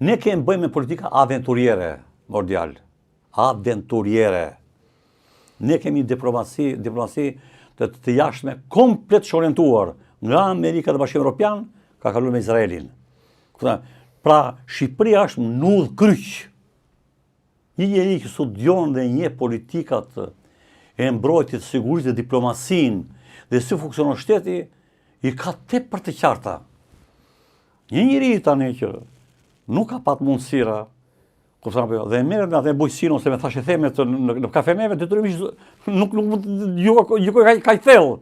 Ne kemi bëjmë me politika aventuriere, mordial. Aventuriere. Ne kemi diplomasi të jashtme komplet shorientuar nga Amerika dhe Bashkimi Evropian, ka kaluar me Izraelin. Pra, Shqipëria është në udhë kryq. Një njeri që studion dhe një politikat e mbrojtjes së sigurisë dhe diplomasin dhe si funksionon shteti, i ka tepër të qarta. Një njeri tani që nuk ka pat mundësira, dhe merret me atë bujqësinë ose me thashë themet në kafeneve, detyrimisht nuk gjykoj kaq thellë.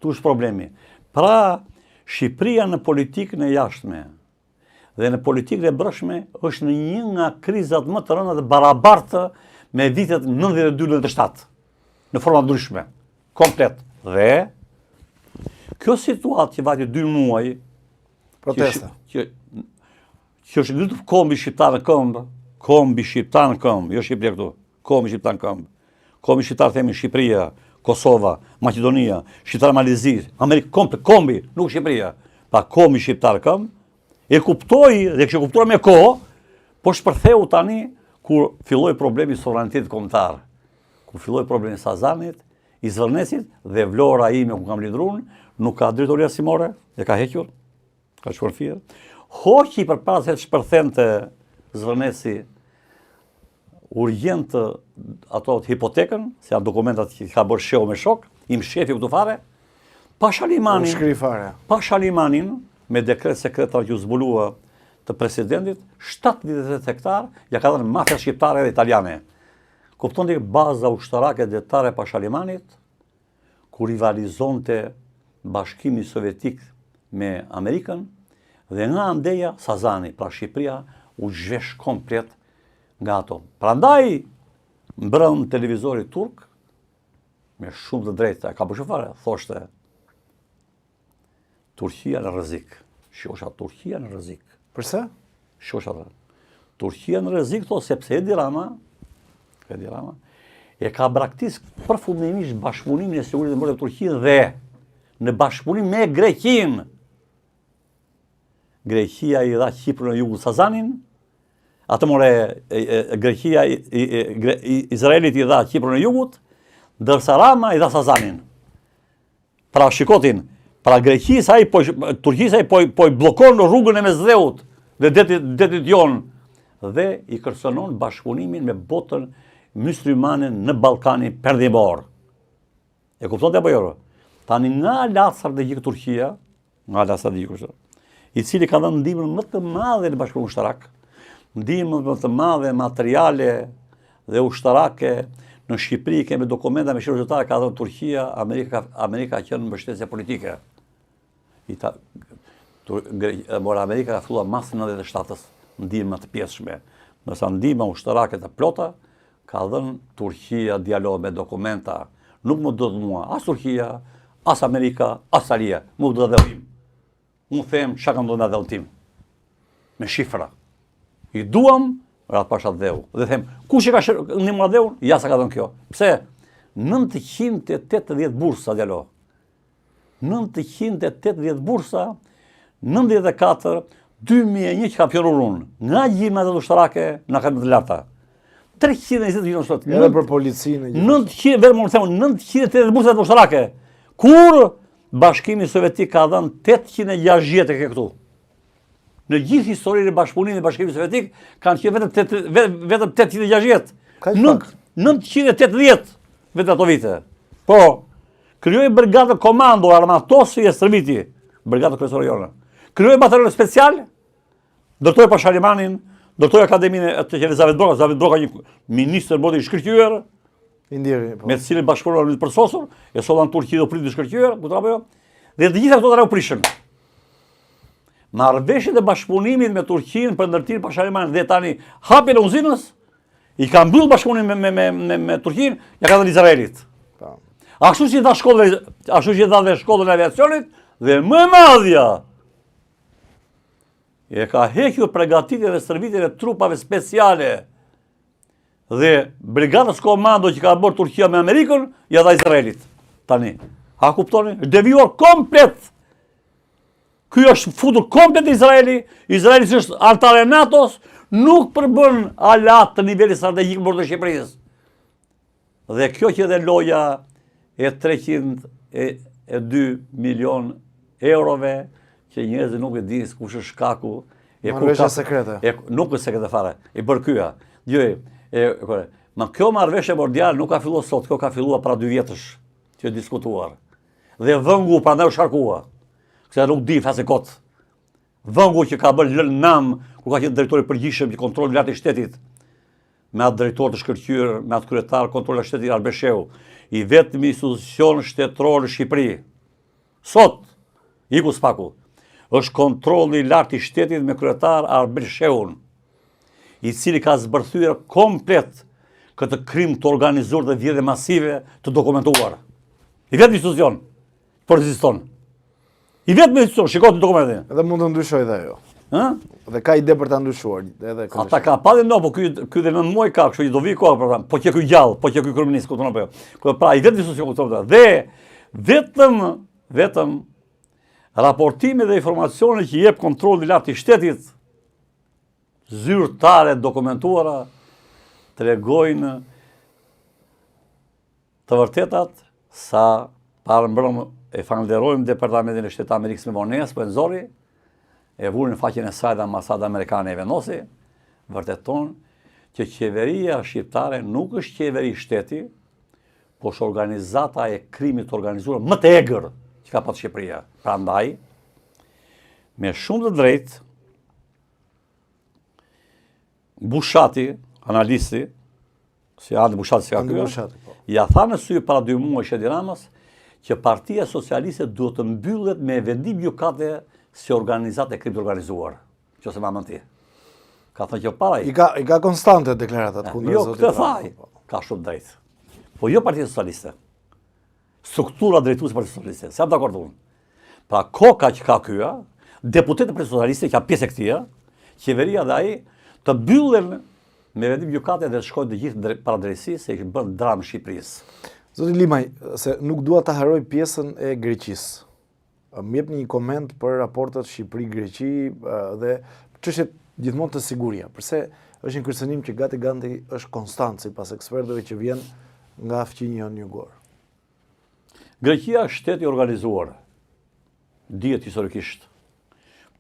Tu është problemi. Pra, Shqipëria në politikën e jashtme dhe në politikën e brendshme është në një nga krizat më të rënda dhe barabartë me vitet 92-97, në forma ndryshme, komplet. Dhe kjo situatë që vajti 2 muaj, protesta, që është ngritur kombi shqiptar në këmbë, kombi shqiptar në këmbë, jo Shqipëria këtu, kombi shqiptar në këmbë. komi shqiptar themi Shqipëria, Kosova, Maqedonia, shqiptar Malizi, Amerikë, kombi, nuk Shqipëria. Pa komi shqiptar këm, e kuptoi dhe kështë kuptuar me kohë, po shpërtheu tani kur filloi problemi sovranitetit kombëtar. Kur filloi problemi Sazanit, i Zvërnesit dhe Vlora ime ku kam lidrun, nuk ka drejtoria simore, e ka hequr, ka shkuar fije. Hoqi përpara se të shpërthente Zvërnesi urgjent ato hipotekën, se janë dokumentat që ka bërë sheu me shok, im shefi këtu fare, pa Shalimanin, me dekret sekretar që u zbulua të presidentit, 70 hektar ja ka dhënë mafia shqiptare dhe italiane. Kuptoni baza ushtarake detare pa Shalimanit, ku rivalizonte Bashkimi Sovjetik me Amerikën, dhe nga andeja Sazani, pra Shqipëria, u zhvesh komplet nga ato. Prandaj, mbrëm televizori turk, me shumë të drejta, ka bërë fare, thoshte, Turqia në rrezik. Shosha Turqia në rrezik. Përse? Shosha Turqia në rrezik, sepse Edi Rama e ka braktis përfundimisht bashkëpunimin e sigurisë ndërkombëtare me Turqinë dhe në bashkëpunim me Greqinë. Greqia i dha Kiprin në jugut Sazanin, atë more Greqia Izraelit i dha Kiprin në jugut, ndërsa Rama i dha Sazanin. Pra shikotin, pra Turqisë ai po i bllokon rrugën e Mesdheut dhe detit jonë dhe i kërcënon bashkëpunimin me botën myslimane në Ballkanin perëndimor. E kuptonte apo jo? Tani nga lart strategjik Turqia, i cili ka dhënë ndihmën më të madhe në bashkëpunimin ushtarak, ndihmën më të madhe materiale dhe ushtarake në Shqipëri, kemi dokumenta me shirë qytetare ka dhënë Turqia, Amerika ka qenë mbështetje politike. Amerika ka filluar mas 97-s ndihmë të pjesshme, ndërsa ndihma ushtarake të plota ka dhënë Turqia dialog me dokumenta, nuk më do të mua as Turqia, as Amerika, as Italia, më do të dhëvim. Unë them çka kam dhënë dhënë tim, me shifra. I duam ratë pasha dheu. Dhe them, kush e ka një më dheu? Ja sa ka dhënë kjo. Pse? 980 bursa, djalo. 980 bursa, 94, 2001 ka pjorur unë. Nga gjimnat e ushtarake, nga ka më të larta. 320 gjimnat ushtarake. Edhe për policinë. 980 bursa të ushtarake. Kur Bashkimi Sovjetik ka dhënë 860 e këtu. Në gjithë historinë e bashkëpunimit e Bashkimit Sovjetik kanë qenë vetëm 860. 980 vetë ato vite. Po, krijoi brigadë komando armatosi e Stërviti, brigadë kryesore jone. Krijoi batalion special, ndërtoi pa Shalimanin, ndërtoi akademinë e Elizabeth Broka, Elizabeth Broka një ministër bodi i shkëlqyer, me të cilin bashkëpunuan për sosur, e sollan Turqi do pritë të shkëlqyer, apo jo? Dhe të gjitha këto u prishën. Marrëveshjet e bashkëpunimit me Turqinë për ndërtimin pa Shalimanin dhe tani hapjen e uzinës, i ka mbyll bashkëpunimin me Turqinë, ja ka dhënë Izraelit. Ashtu që i dha dhe shkollën e aviacionit dhe më e madhja e ka hequr përgatitjet dhe stërvitjen e trupave speciale dhe brigadës komando që ka bërë Turqia me Amerikën, ja dha Izraelit. Tani, a kuptoni? Devijuar komplet. Ky është futur komplet Izraeli, Izraeli që është antar e NATO-s, nuk përbën alat të nivelit strategjik në bordë të Shqipërisë. Dhe kjo që dhe loja e 302 milion eurove, që njerëzit nuk e dinë kush është shkaku. Marrëveshje sekrete. Nuk është sekrete fare, i bërë kyja. Ma kjo marrëveshje mondiale nuk ka filluar sot, kjo ka filluar para 2 vjetësh, që e diskutuar. Dhe vëngu prandaj u sharkua. Kësa nuk di fase kot. Vëngu që ka bërë nam, ku ka qenë drejtori përgjithshëm që kontrollon lartë i shtetit, me atë drejtor të shkëlqyer, me atë kryetar kontroll të shtetit Arbesheu, i vetmi institucion shtetëror në Shqipëri. Sot, iku spaku, është kontrolli i lartë i shtetit me kryetar Arbesheun, i cili ka zbërthyer komplet këtë krim të organizuar dhe vjedhje masive të dokumentuar. I vetmi institucion, por ekziston. I vetmi institucion, shikoni dokumentin. Edhe mund të ndryshoj dhe jo. Dhe ka ide për ta ndryshuar. Ata ka pa dhe po ky dhe 9 muaj ka, kështu që do vi koha për ta. Po që ky gjallë, po që ky kryeminist, kupton apo jo. Pra i vetë diskusion kupton. Dhe vetëm raportime dhe informacione që jep kontrolli i lartë i shtetit, zyrtare dokumentuara, tregojnë të vërtetat sa parë mbrëm e falenderojmë Departamentin e Shtetit Amerikës me vonesë, po e nxorri, e vuri në faqen e saj dhe ambasada amerikane e vendosi, vërteton që qeveria shqiptare nuk është qeveri shteti, po është organizata e krimit organizuar më të egër që ka pasur Shqipëria. Prandaj, me shumë të drejtë, Bushati, analisti, si Andi Bushati si ka kjo, ja tha në sy para 2 muaj Edi Ramës që Partia Socialiste duhet të mbyllet me vendim gjykate si organizatë e krimit organizuar, që se ma mënti. Ka thënë që para I ka konstante deklaratat kundër jo, zotit këtë thaj, ka shumë drejt. Po jo Partia Socialiste. Struktura drejtuese Partia Socialiste. Se jam dakord unë. Pra koka që ka kyja, deputetë Partia Socialiste që ka pjesë e këtia, qeveria dhe ai të mbyllen me vendim gjykate dhe të shkojnë të gjithë para drejtësisë se i bën dramë Shqipërisë. Zoti Limaj, se nuk dua ta harroj pjesën e Greqisë. Më jep një koment për raportet Shqipëri-Greqi dhe çështjet gjithmonë të siguria. Përse është një kërcënim që gati është konstant sipas ekspertëve që vjen nga fqinja jugor. Greqia është shtet i organizuar. Dihet historikisht.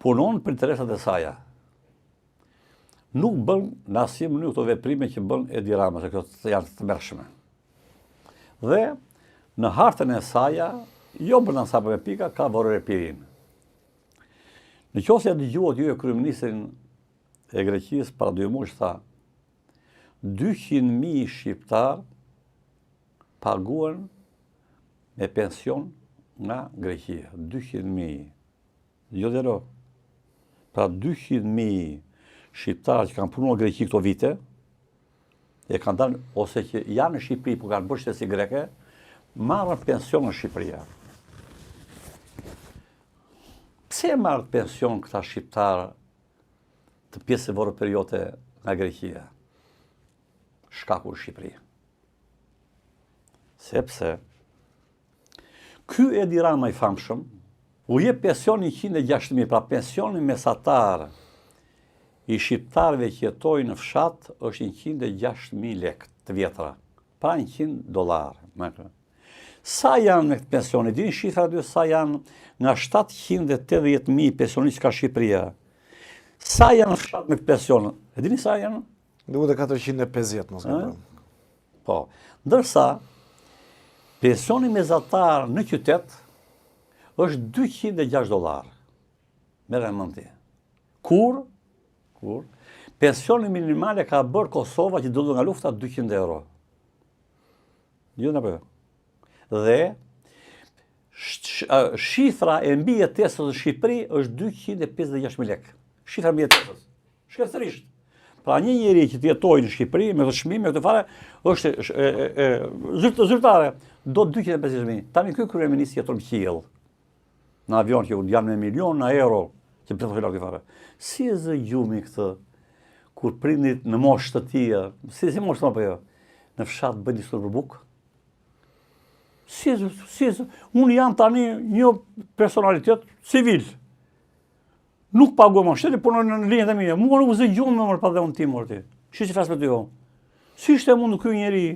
Punon për interesat e saj. Nuk bën në asnjë mënyrë këto veprime që bën Edi Rama, se këto janë të mërshme. Dhe në hartën e saj, jo brenda sa me pika, ka Vorore Pirin. Në qoftë se dëgjuat ju e kryeministrin e Greqisë para 2 muaj tha 200.000 shqiptar paguan me pension nga Greqia. 200.000. Jo dero. Pra 200.000 shqiptarë që kanë punuar në Greqi këto vite, e kanë dalë, ose që janë në Shqipëri, por kanë bërë shtesë greke, marrën pension në Shqipëria. Pse marrën pension këta shqiptarë të pjesë Vorore Periote nga Greqia? Shkaku në Shqipëri. Sepse ky Edi Rama i famshëm u jep pension 160.000, pra pensioni mesatar i shqiptarëve që jetojnë në fshat është 106.000 lekë të vjetra, pra $100. Sa janë me këtë pensioni? Dini shifra dy sa janë nga 780.000 pensionistë ka Shqipëria? Sa janë në fshat me këtë pension? E dini sa janë? Duhet e 450, mos gaboj. Po, ndërsa pensioni mesatar në qytet është $206. Merë e mëndi. Kur pensioni minimale ka bërë Kosova që dolli nga lufta €200. Jo në përë. Dhe shifra e mbi jetesës në Shqipëri është 256.000 lekë. Shifra mbi jetesës. Shkëtërisht. Pra një njeri që jetojnë në Shqipëri me të çmime, me këtë fare, është zyrtare, do 250.000. Tani ky kryeminist jeton në qiell. Në avion që janë me milion, në euro, që përtë këtë fare. Si e zë gjumi këtë, kur prindit në moshë të tia, si moshë të më për jo, në fshat bëjnë diskur për bukë? Unë jam tani një personalitet civil. Nuk paguam më shtetit, por në linjët e mija. Mua nuk zë gjumë me mërë pa dhe unë tim, mërti. Shi që flasë për të jo. Si ishte mundu kjo njeri,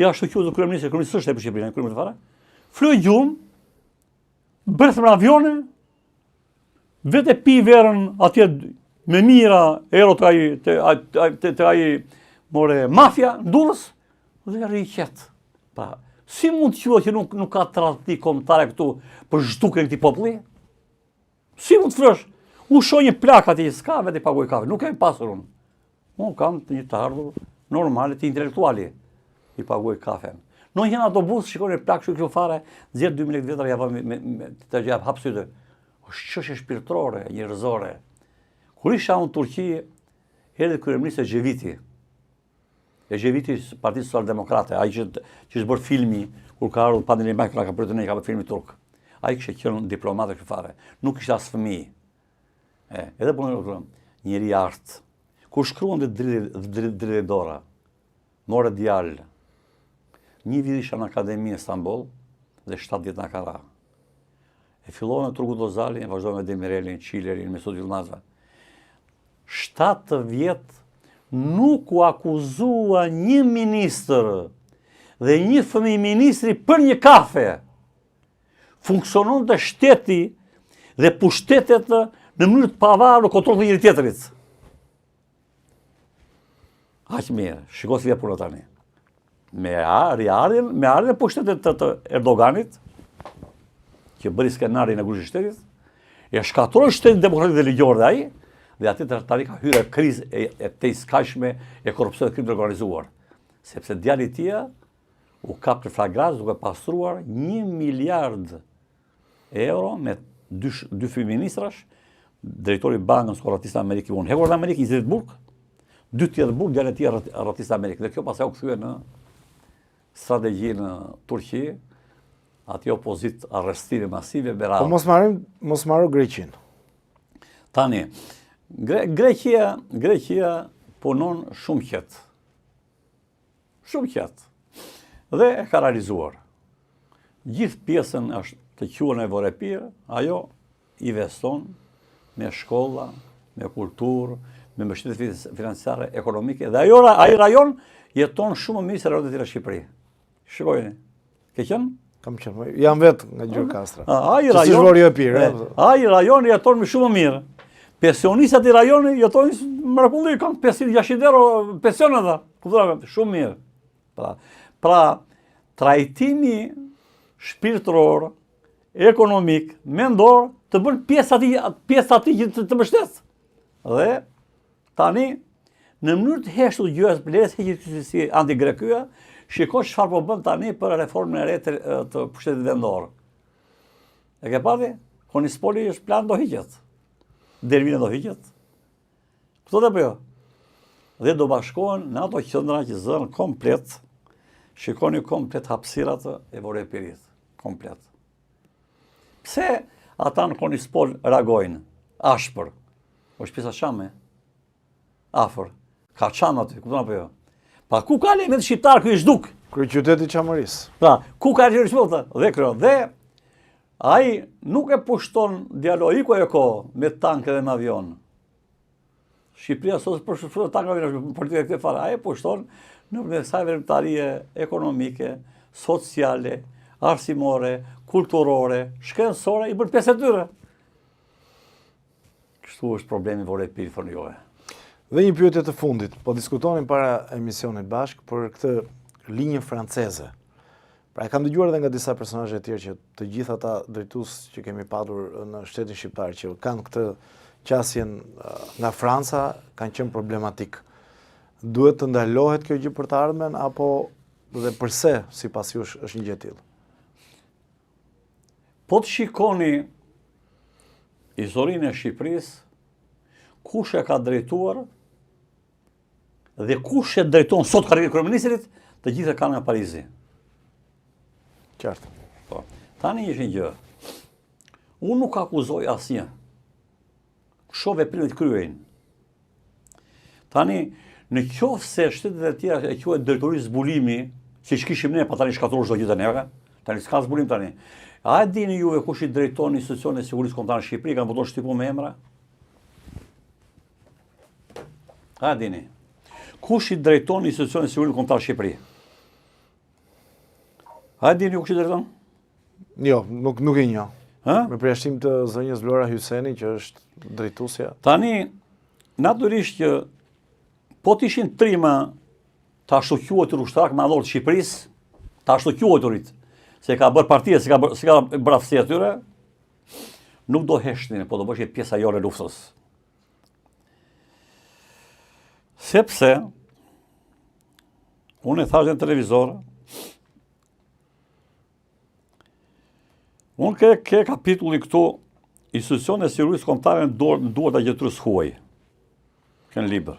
ja shëqyu dhe kryeministë sështë e për Shqipërinë, kryeministë fare, floj gjumë, bërthë me avione, vete pi verën atje me mira ero të aji more mafja, ndurës, dhe rri qetë. Pa, si mund të qua që nuk ka tradhti kombëtare këtu për zhduke këti populli? Si mund të frësh? U shoj një plak ati që s'ka vete paguaj kafe, nuk kemi pasur unë. Unë kam të një të ardhur normale të intelektuali i paguaj kafe. Në një autobus shikon një plak shumë fare, zjerë 2.000 lekë vjetra javë të gjabë hapsyte. është çështje shpirtërore, njerëzore. Kur isha unë në Turqi, erdhi kryeministri Eceviti. Eceviti Partisë Socialdemokrate, ai që është bërë filmi kur ka ardhur pandemia më ka bërë ne ka bërë filmi turk. Ai kishte qenë diplomat e fare. Nuk kishte as fëmijë. Edhe punë njëri artë. Kur shkruan dhe Dridora, more djalë, një vit isha në Akademi në Istanbul dhe 7 vjet në Ankara. E fillova me Turgut Ozalin, e vazhdova me Demirelin, Qilerin, Mesut Yılmaz'a. 7 vjet nuk u akuzua një ministër dhe një fëmijë ministri për një kafe. Funksionon të shteti dhe pushtetet në mënyrë të pavarur në kontroll të njëri tjetrit. Aq mirë, shiko si vjen puna tani. Me ardhjen e pushtetit të Erdoganit, që bëri skenarin e grushit shtetit, e shkatroi shtetin demokratik dhe ligjor dhe ai, dhe aty tani ka hyrë krizë e tejskajshme e korrupsionit krimit organizuar. Sepse djali i tij u kap në flagrancë duke pastruar 1 miliard euro me dy fëministrash, drejtori i bankës rrotist Amerikë, unë hekur në Amerikë, i Burg, 2 tjetër Burg, djalë e tij rrotist Amerikë. Dhe kjo pastaj u kthye në strategjinë në Turqi, aty opozit arrestime masive Berau. Po mos marrë Greqin. Tani, Greqia punon shumë qetë. Shumë qetë. Dhe e ka realizuar. Gjithë pjesën të quhen e Vorepir, ajo investon me shkolla, me kulturë, me mbështetje financiare, ekonomike, dhe ai rajon jeton shumë më mirë se rajonet e tjera në Shqipëri. Shikojeni. Ke qenë? Kam qenë. Jam vetë nga Gjirokastra. Ai rajon jeton më shumë më mirë. Pensionistat i rajonit jetojnë mrekulli, kanë 500-600 euro pension ata. Shumë mirë. Pra, trajtimi shpirtëror, ekonomik, mendor, të bën pjesë ati të mbështet. Dhe tani, në mënyrë të heshtur gjëras plesë heqë si anti-Grekia, shiko çfarë po bën tani për reformën e re të pushtetit vendor. E ke pati? Konispoli është plan do hiqet. Dervina do hiqet. Këto dhe jo. Dhe do bashkohen në ato qendra që zënë komplet, shikoni komplet hapësirat e Vorepirit. Komplet. Pse ata në Konispol reagojnë? Ashpër. është pjesa Çame. Afër. Ka Çam aty, kupton apo jo? Pa ku ka lemet shqiptar ky zhduk? Kryeqyteti i Çamarisë. Pra, ku ka rishmota? Dhe ai nuk e pushton dialogu ajo kohë me tankë dhe me avion. Shqipëria sot për shfrytëzim tankave në politikë këtë fare, ai pushton në sa veprimtarie ekonomike, sociale, arsimore, kulturore, shkencore, i bën pjesë e tyre. Kështu është problemi Vorepir thonë joe. Dhe një pyetje të fundit, po diskutonin para emisionit bashk për këtë linjë franceze. Pra e kam dëgjuar edhe nga disa personazhe të tjerë që të gjithë ata drejtues që kemi patur në shtetin shqiptar që kanë këtë qasjen nga Franca kanë qenë problematik. Duhet të ndalohet kjo gjë për të ardhmen apo dhe përse sipas jush është një gjë e tillë? Po të shikoni historinë e Shqipërisë, kush e ka drejtuar dhe kush e drejton sot karrierën e kryeministrit, të gjithë kanë nga Parizi. Qartë. Po. Tani është një gjë. Unë nuk akuzoj asnjë. Shoh veprimet kryejnë. Tani, në qoftë se shtetet e tjera e quhet drejtori zbulimi, siç kishim ne, pa tani shkatruar çdo gjë neve, tani s'ka zbulim tani. A e dini juve kush i drejton institucionet e sigurisë kombëtare në Shqipëri, kanë botuar shtypu me emra? A e dini? Kush i drejton institucionet e sigurisë kombëtare në Shqipëri? A e dini kush i drejton? Jo, nuk e njoh. Me përjashtim të zënjës Vlora Hyseni, që është drejtuesja. Tani, natyrisht që po të ishin trima të ashtu quajtur ushtarak madhor të Shqipërisë, të ashtu quajturit, se ka bërë partia, se ka bërë aftësi atyre, nuk do heshtin, po do bësh pjesa jore e luftës. Sepse, unë e thash në televizor, unë ke kapitulli këtu, institucionet e sigurisë kombëtare në duart e gjëtyrës huaj. Kënë libër.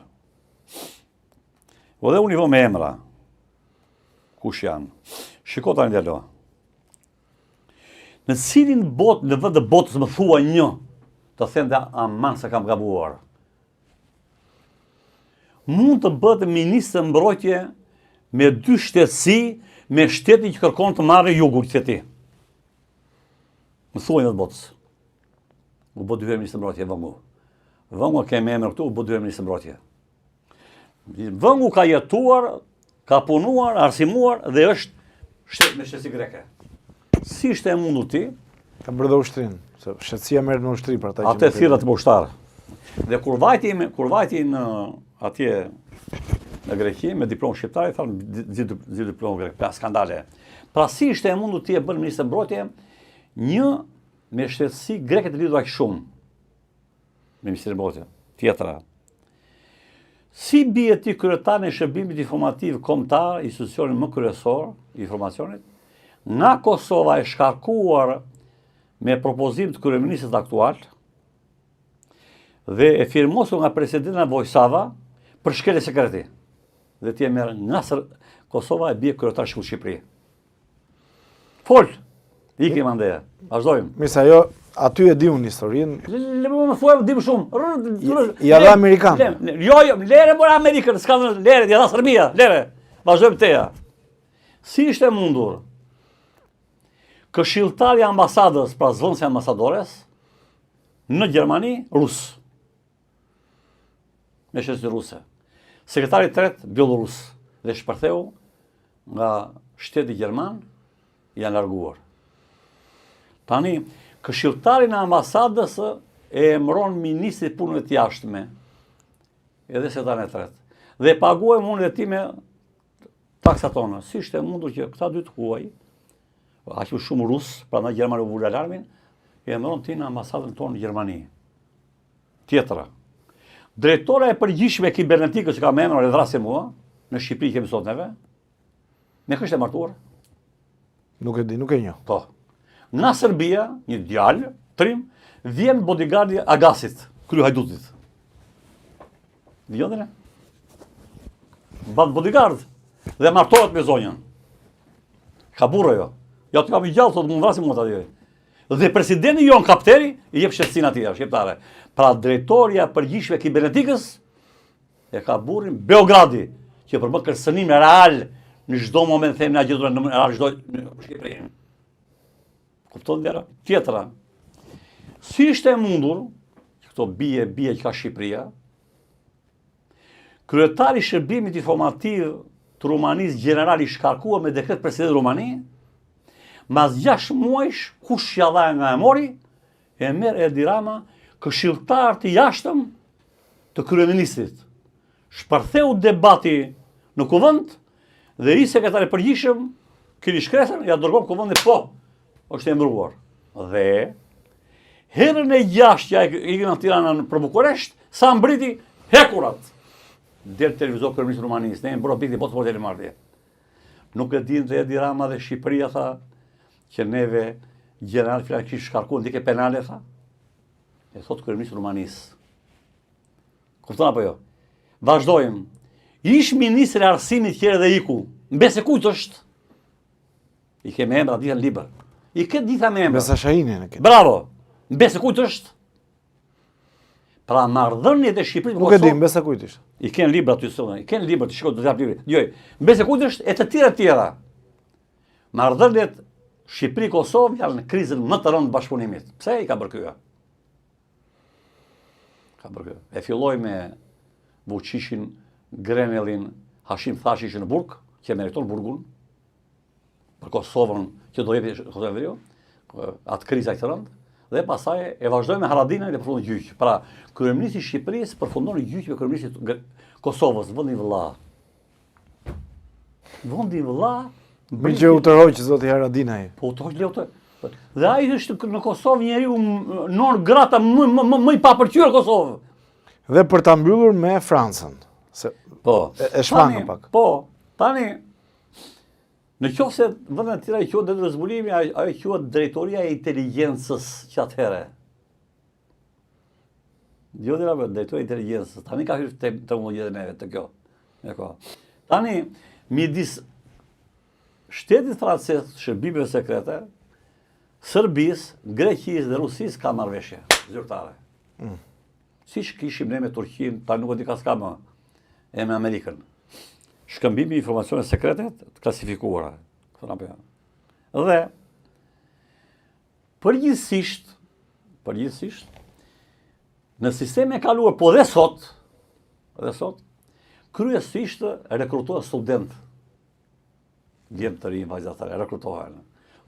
Dhe unë i vë me emra. Kush janë? Shiko tani djalo. Në cilin botë, në vend të botës më thua një, të them dhe aman se kam gabuar. Mund të bëhet ministër mbrojtje me 2 shtetësi, me shtetin që kërkon të marrë jugun që ti. Më thuajnë dhe të botës. U bë 2 herë ministër mbrojtje, vëngu. Vëngu ke me emër këtu, u bë 2 herë ministër mbrojtje. Vëngu ka jetuar, ka punuar, arsimuar dhe është me shtetësi greke. Si ishte e mundur ti? Ka bërë dhe ushtrinë, se shtetësia merret me ushtri për ata që. Atë thirrat të ushtarë. Dhe kur vajti në atje në Greqi me diplomë shqiptare, thanë zi diplomë greke, pa skandale. Pra si ishte e mundur ti e bën ministër mbrojtje, një me shtetësi greke të lidhur aq shumë me ministër mbrojtje, tjetra. Si bie ti kryetar në shërbimit informativ kombëtar, institucionin më kryesor i informacionit, nga Kosova e shkarkuar me propozim të kryeministrit aktual dhe e firmosur nga presidenta Vojsava për shkelje sekreti. Dhe ti e merr nga Kosova e bie kryetar shkull Shqipëri. Fol, ikim andeja, vazhdojmë. Mirë, ajo aty e di unë historinë. Le më thuaj, dim shumë. Ja dha Amerikan. Jo, lere mora Amerikën, s'ka lere, ja dha Serbia, lere. Vazhdojmë teja. Si ishte mundur këshilltari i ambasadës, pra zvendësi ambasadores, në Gjermani, rus. Me shtetësi ruse. Sekretari i tretë bielorus dhe shpërtheu nga shteti gjerman janë larguar. Tani, këshilltari në ambasadës e emëron ministri i punëve të jashtme, edhe sekretarin e tretë. Dhe paguajmë unë dhe ti me taksat tona. Si ishte mundur që këta 2 të huaj, aq shumë rus, prandaj Gjermani u vul alarmin, e emëron ti në ambasadën tonë në Gjermani. Tjetra. Drejtora e përgjithshme e kibernetikës që ka me emër e vrasje mua, në Shqipëri kemi sot neve, me kështë e martuar? Nuk e di, nuk e njoh. Po. Nga Serbia, një djalë, trim, vjen bodyguardi Agasit, krye hajdutit. Vjen dhe ne? Bat bodyguard dhe martohet me zonjën. Ka burrë jo. Ja të kam i gjallë, thot, mund vrasi mua të atje. Dhe presidenti jon kapteri i jep shtetësinë atij shqiptare. Pra drejtoria përgjithshme e kibernetikës e ka burrin Beogradi, që për më kërcënim real në çdo moment themi na gjetur në real çdo në Shqipëri. Kupton dera? Tjetra. Si ishte e mundur, këto bie që ka Shqipëria, kryetari i shërbimit informativ të Rumanisë, general i shkarkuar me dekret presidenti Rumani, mas 6 muajsh, kush ja dha nga e mori, e merr Edi Rama, këshilltar të jashtëm të kryeministrit. Shpërtheu debati në kuvend dhe i sekretari përgjithshëm, Kiri Shkresën, ja dërgon kuvendin po, është e mbruar. Dhe herën e 6 që i në Tiranë për Bukuresht, sa mbriti hekurat. Del televizor kryeministri Rumanisë, ne mbro pikë botë për telemarrje. Nuk e din dhe Edi Rama dhe Shqipëria tha që neve general filakisht shkarkuan dike penale tha. E thot kryeministri Rumanisë. Kupton apo jo? Vazhdojmë. Ish ministri arsimit qere dhe iku. Mbese kujt është? I ke me emra ditën libër. I ke dita me emra. Besa Shahinin e ke. Bravo. Mbese kujt është? Pra marrëdhëniet e Shqipërisë me Nuk e di, Kosovë. mbesa kujt ishte. I ken libra aty sot. I ken libra të shkoj do të jap librin. Djoj. Mbese kujt është e të tjera. Marrëdhëniet Shqipëri-Kosovë janë në krizën më të rëndë të bashkëpunimit. Pse i ka bërë kjo? E filloj me Vučićin, Grenellin, Hashim Thashić në Burg, që meriton Burgun, për Kosovën që do jepi Kosovën Veriu, atë kriza të rëndë, dhe pasaj e vazhdoj me Haradinën dhe përfundon gjyq. Pra, kryeministri i Shqipërisë përfundon gjyq me kryeministrin Kosovës, vendi vëlla. Vendi vëlla. Mi që u të hoqë zoti Haradinaj. Po u të hoqë leo të. Dhe ai është në Kosovë njeriu non grata më i papërqyer Kosovë. Dhe për ta mbyllur me Francën. Po. E shmangën pak. Po. Tani në qoftë se vendet e tjera i quhet drejtori zbulimi, ajo quhet drejtoria e inteligjencës që atëherë. Jo dhe apo drejtoria e inteligjencës. Tani ka hyrë teknologjia e neve të kjo. Tani midis shtetit francez, shërbimeve sekrete, Serbisë, Greqisë dhe Rusisë ka marrëveshje zyrtare. Siç kishim ne me Turqinë, ta nuk e di ka s'ka më, e me Amerikën. Shkëmbimi i informacione sekrete të klasifikuara. Dhe përgjithsisht, në sisteme e kaluar, po dhe sot, kryesisht rekrutohen student. Djemë të rinj, vajza të re, rekrutohen.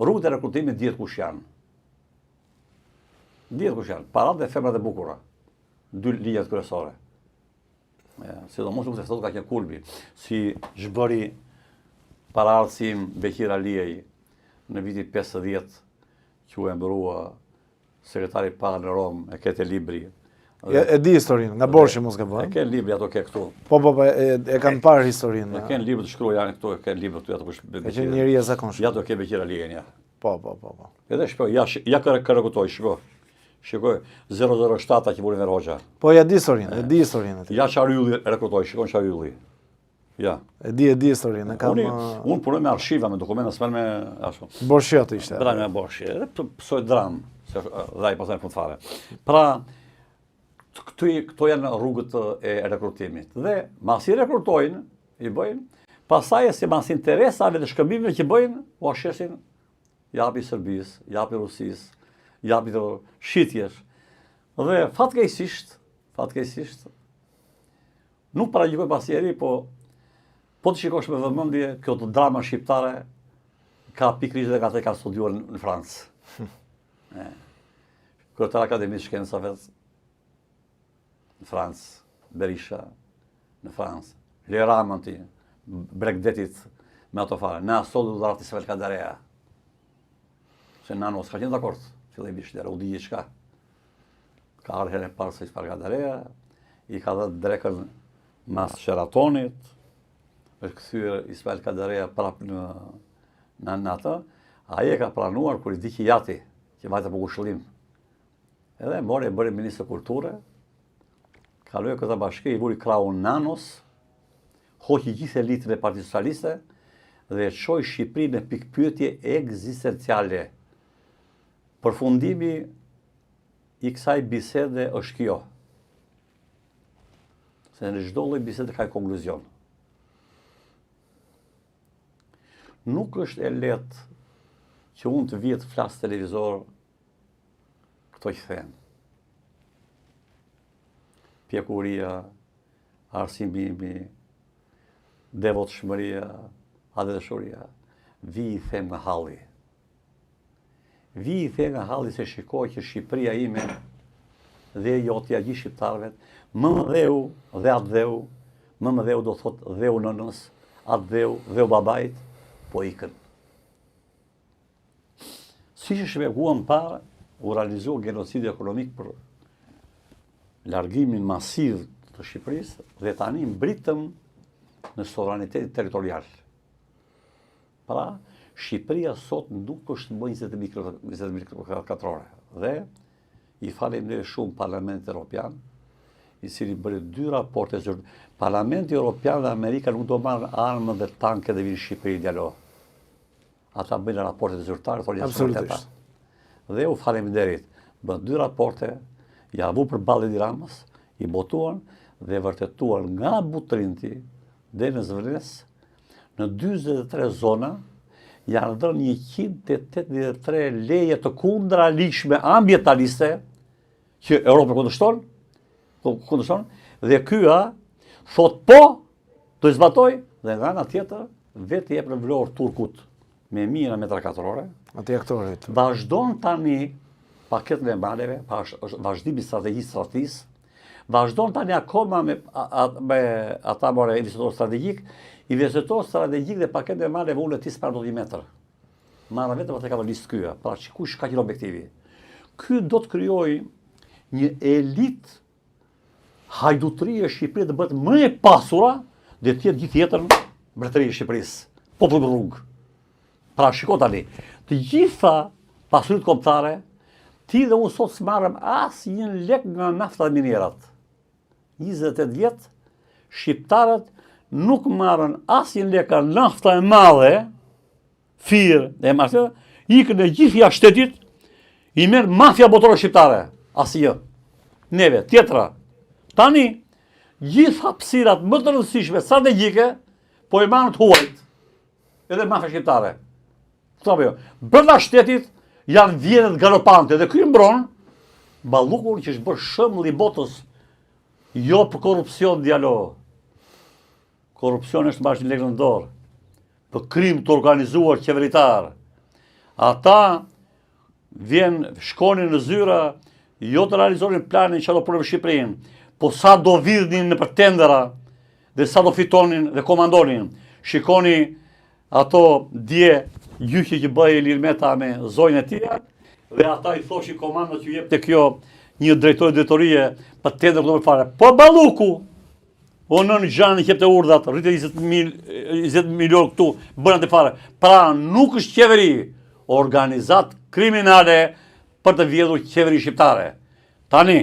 Rrugët e rekrutimit dihet kush janë. Parat dhe femrat e bukura. 2 linjat kryesore. Sidomos nuk se sot ka qenë kulbi. Si zhbëri paraardhësim Bekir Aliej në vitin 50, që u emërua sekretari i parë në Rom, e ketë libri. E di historinë, nga Borshi mos ka bën. E kenë libri ato ke këtu. Po, e kanë parë historinë. E kenë libri të shkruar janë këtu, e kenë libri këtu ato kush. Ka qenë njëri e zakonshëm. Ja do ke Bekir Aliejin ja. Po. Edhe shpoj, ja kërkutoj, shikoj, 007 që vuri me Hoxha. Po, ja di historinë. Ja Qarylli rekrutoj, shikon Qarylli. Ja. E di historinë. Unë punoj me arshiva, me dokumenta, s'men me ashtu. Borshiot ishte. Pra me Borshi, edhe pësoj dram, se dhe i pasaj në fund fare. Pra, këto janë rrugët e rekrutimit. Dhe, mas i rekrutojnë, i bëjnë, pasaj e si mas interesave dhe shkëmbimeve që bëjnë, u ashesin, japi Serbis, japi Rusis, japi të shitjesh. Dhe fatkeqësisht, nuk paragjykoj pasjeri, po të shikosh me vëmendje, kjo të drama shqiptare ka pikërisht dhe nga të ka studiuar në Francë. Kryetar Akademisë Shkencave në Francë, Berisha në Francë, Lera ti, Bregdetit me ato fare, na sot do dharti Ismail Kadarea. Se nano s'ka qenë dakord, fillimisht u di çka. Ka ardhur herën e parë se Ismail Kadarea, i ka dhënë drekën mas Sheratonit, është kthyer Ismail Kadarea prapë në atë, ai e ka planuar kur i di që jati, që vajta për kushëllim. Edhe mori e bëri ministër kulture, kaloi këtë bashki, i vuri krahun Nanos, hoqi gjithë elitën e Partisë Socialiste dhe e çoi Shqipërinë në pikpyetje ekzistenciale. Përfundimi i kësaj bisede është kjo. Se në çdo lloj bisede ka konkluzion. Nuk është e lehtë që unë të vjet flas televizor këto që them. Pjekuria, arsimimi, devotshmëria, adhëshuria, vi i them nga halli. Vi i them nga halli se shikoj që Shqipëria ime dhe jotja gjithë shqiptarëve, më dheu dhe atë dheu, më dheu do thot dheu nënës, atë dheu babait, po ikën. Si që shpjeguam parë, u realizohu genocidi ekonomik për largimin masiv të Shqipërisë dhe tani mbritëm në sovranitet territorial. Pra, Shqipëria sot nuk është më 20.000 km2 dhe i faleminderit shumë Parlamentit Evropian, i cili bëri 2 raporte zyrtare. Parlamenti Evropian dhe Amerika nuk do marrën armë dhe tanke dhe vinë Shqipëri dialog. Ata bëjnë raporte zyrtare, thonë absolutisht. Dhe u faleminderit, bën 2 raporte, ja vu për ballet i Ramës, i botuan dhe vërtetuan nga Butrinti dhe në Zvënes, në 43 zona, janë dhënë 183 leje të kundralishme ambientaliste që Europa kundërshton, dhe ky thot po, do i zbatoj, dhe nga ana tjetër vetë jep në vlorë turkut me 1000 metra katrore. Ati aktorit. Vazhdon tani paketën e maleve, vazhdimi strategjisë stratis, vazhdon tani akoma me ata more investitor strategjik, investitor strategjik dhe paketën e maleve unë tis për 12 metër. Marra vetëm atë ka listë kyja, pra që kush ka qenë objektivi. Ky do të krijojë një elit hajdutërie e Shqipërisë të bëhet më e pasura dhe të jetë gjithë jetën mbretëria e Shqipërisë. Popull në rrugë. Pra shiko tani, të gjitha pasuritë kombëtare, ti dhe unë sot s'marrëm asnjë lek nga nafta dhe minerat. 28 vjet, shqiptarët nuk marrën asnjë lek nga nafta e madhe, firë dhe marrë, ikën e gjithë jashtë shtetit, i merr mafia botërore shqiptare. Asnjë. neve. Tjetra, tani, gjithë hapësirat më të rëndësishme strategjike, po e marrën të huajt, edhe mafia shqiptare. Brenda shtetit janë vjedhjet galopante dhe ky mbron Ballukun që është bërë shembull i botës jo për korrupsion dialog. Korrupsioni është marrë lekë në dorë. Për krim të organizuar qeveritar. Ata shkonin në zyra, jo të realizonin planin që do për Shqipërinë, po sa do vidhnin në për tendera dhe sa do fitonin dhe komandonin. Shikoni ato dje gjyqi që bëjë Ilir Meta me zonjën e tij, dhe ata i thoshin komandot që jep te kjo një drejtorie për tender këtë fare. Po Balluku, o nën Gjani që jep te urdhat, rritë 20 milion këtu, bën atë fare. Pra nuk është qeveri, organizat kriminale për të vjedhur qeveri shqiptare. Tani,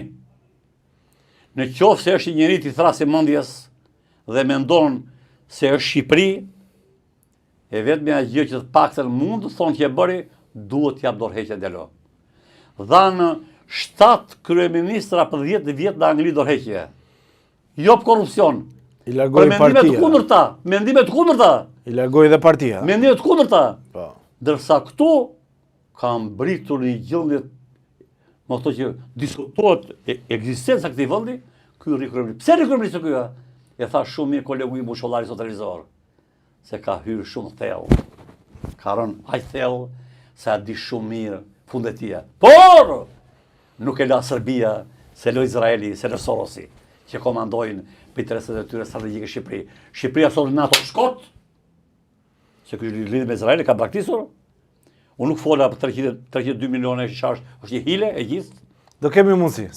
në qoftë se është njëri i thrasë mendjes dhe mendon se është Shqipëri, e vetmja gjë që të paktën mund të thonë që e bëri, duhet t'jap dorëheqje delo. Dhanë 7 kryeministra për 10 vjet në Angli dorëheqje. Jo për korrupsion. I largoi partia. Mendime të kundërta. I largoi dhe partia. Mendime të kundërta. Po. Dërsa këtu kanë britur një gjendje, më thotë që diskutohet ekzistenca e këtij vendi, ky kryeminist. Pse kryeminist ky? E tha shumë mirë kolegu i Bushollari sot televizor. Se ka hyrë shumë thellë. Ka rënë aq thellë se a di shumë mirë fundetia. Por nuk e la Serbia, se lo Izraeli, se lo Sorosi, që komandojnë për interesat e tyre strategjike Shqipëri. Shqipëria sot në NATO shkot, se ky lidhje me Izraeli ka braktisur. Unë nuk fola për 302 milionë shash, është një hile e gjithë. Do kemi mundësi.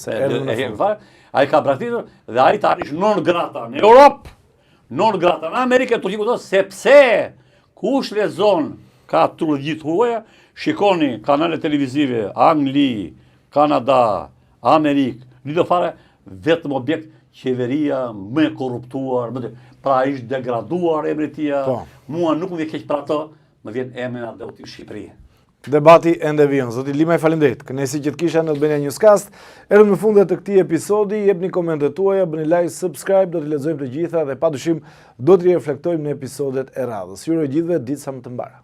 Ai ka braktisur dhe ai tani është non grata në Europë, non grata në Amerikë, Turqi, sepse kush lexon ka turqit huaja, shikoni kanale televizive, Angli, Kanada, Amerikë, lidhë fare vetëm objekt qeveria më korruptuar, pra ishtë degraduar emri tia, mua nuk më vjen keq për ato, më vjen emri atë u Shqipëri. Debati ende vijon. Zoti Limaj, faleminderit. Kënaqësi që të kisha në Albania Newscast. Erdhëm në fundet të këtij episodi, jepni komentet tuaja, bëni like, subscribe, do t'i lexojmë të gjitha dhe padyshim do t'i reflektojmë në episodet e radhës. Ju uroj gjithëve ditë sa më të mbara.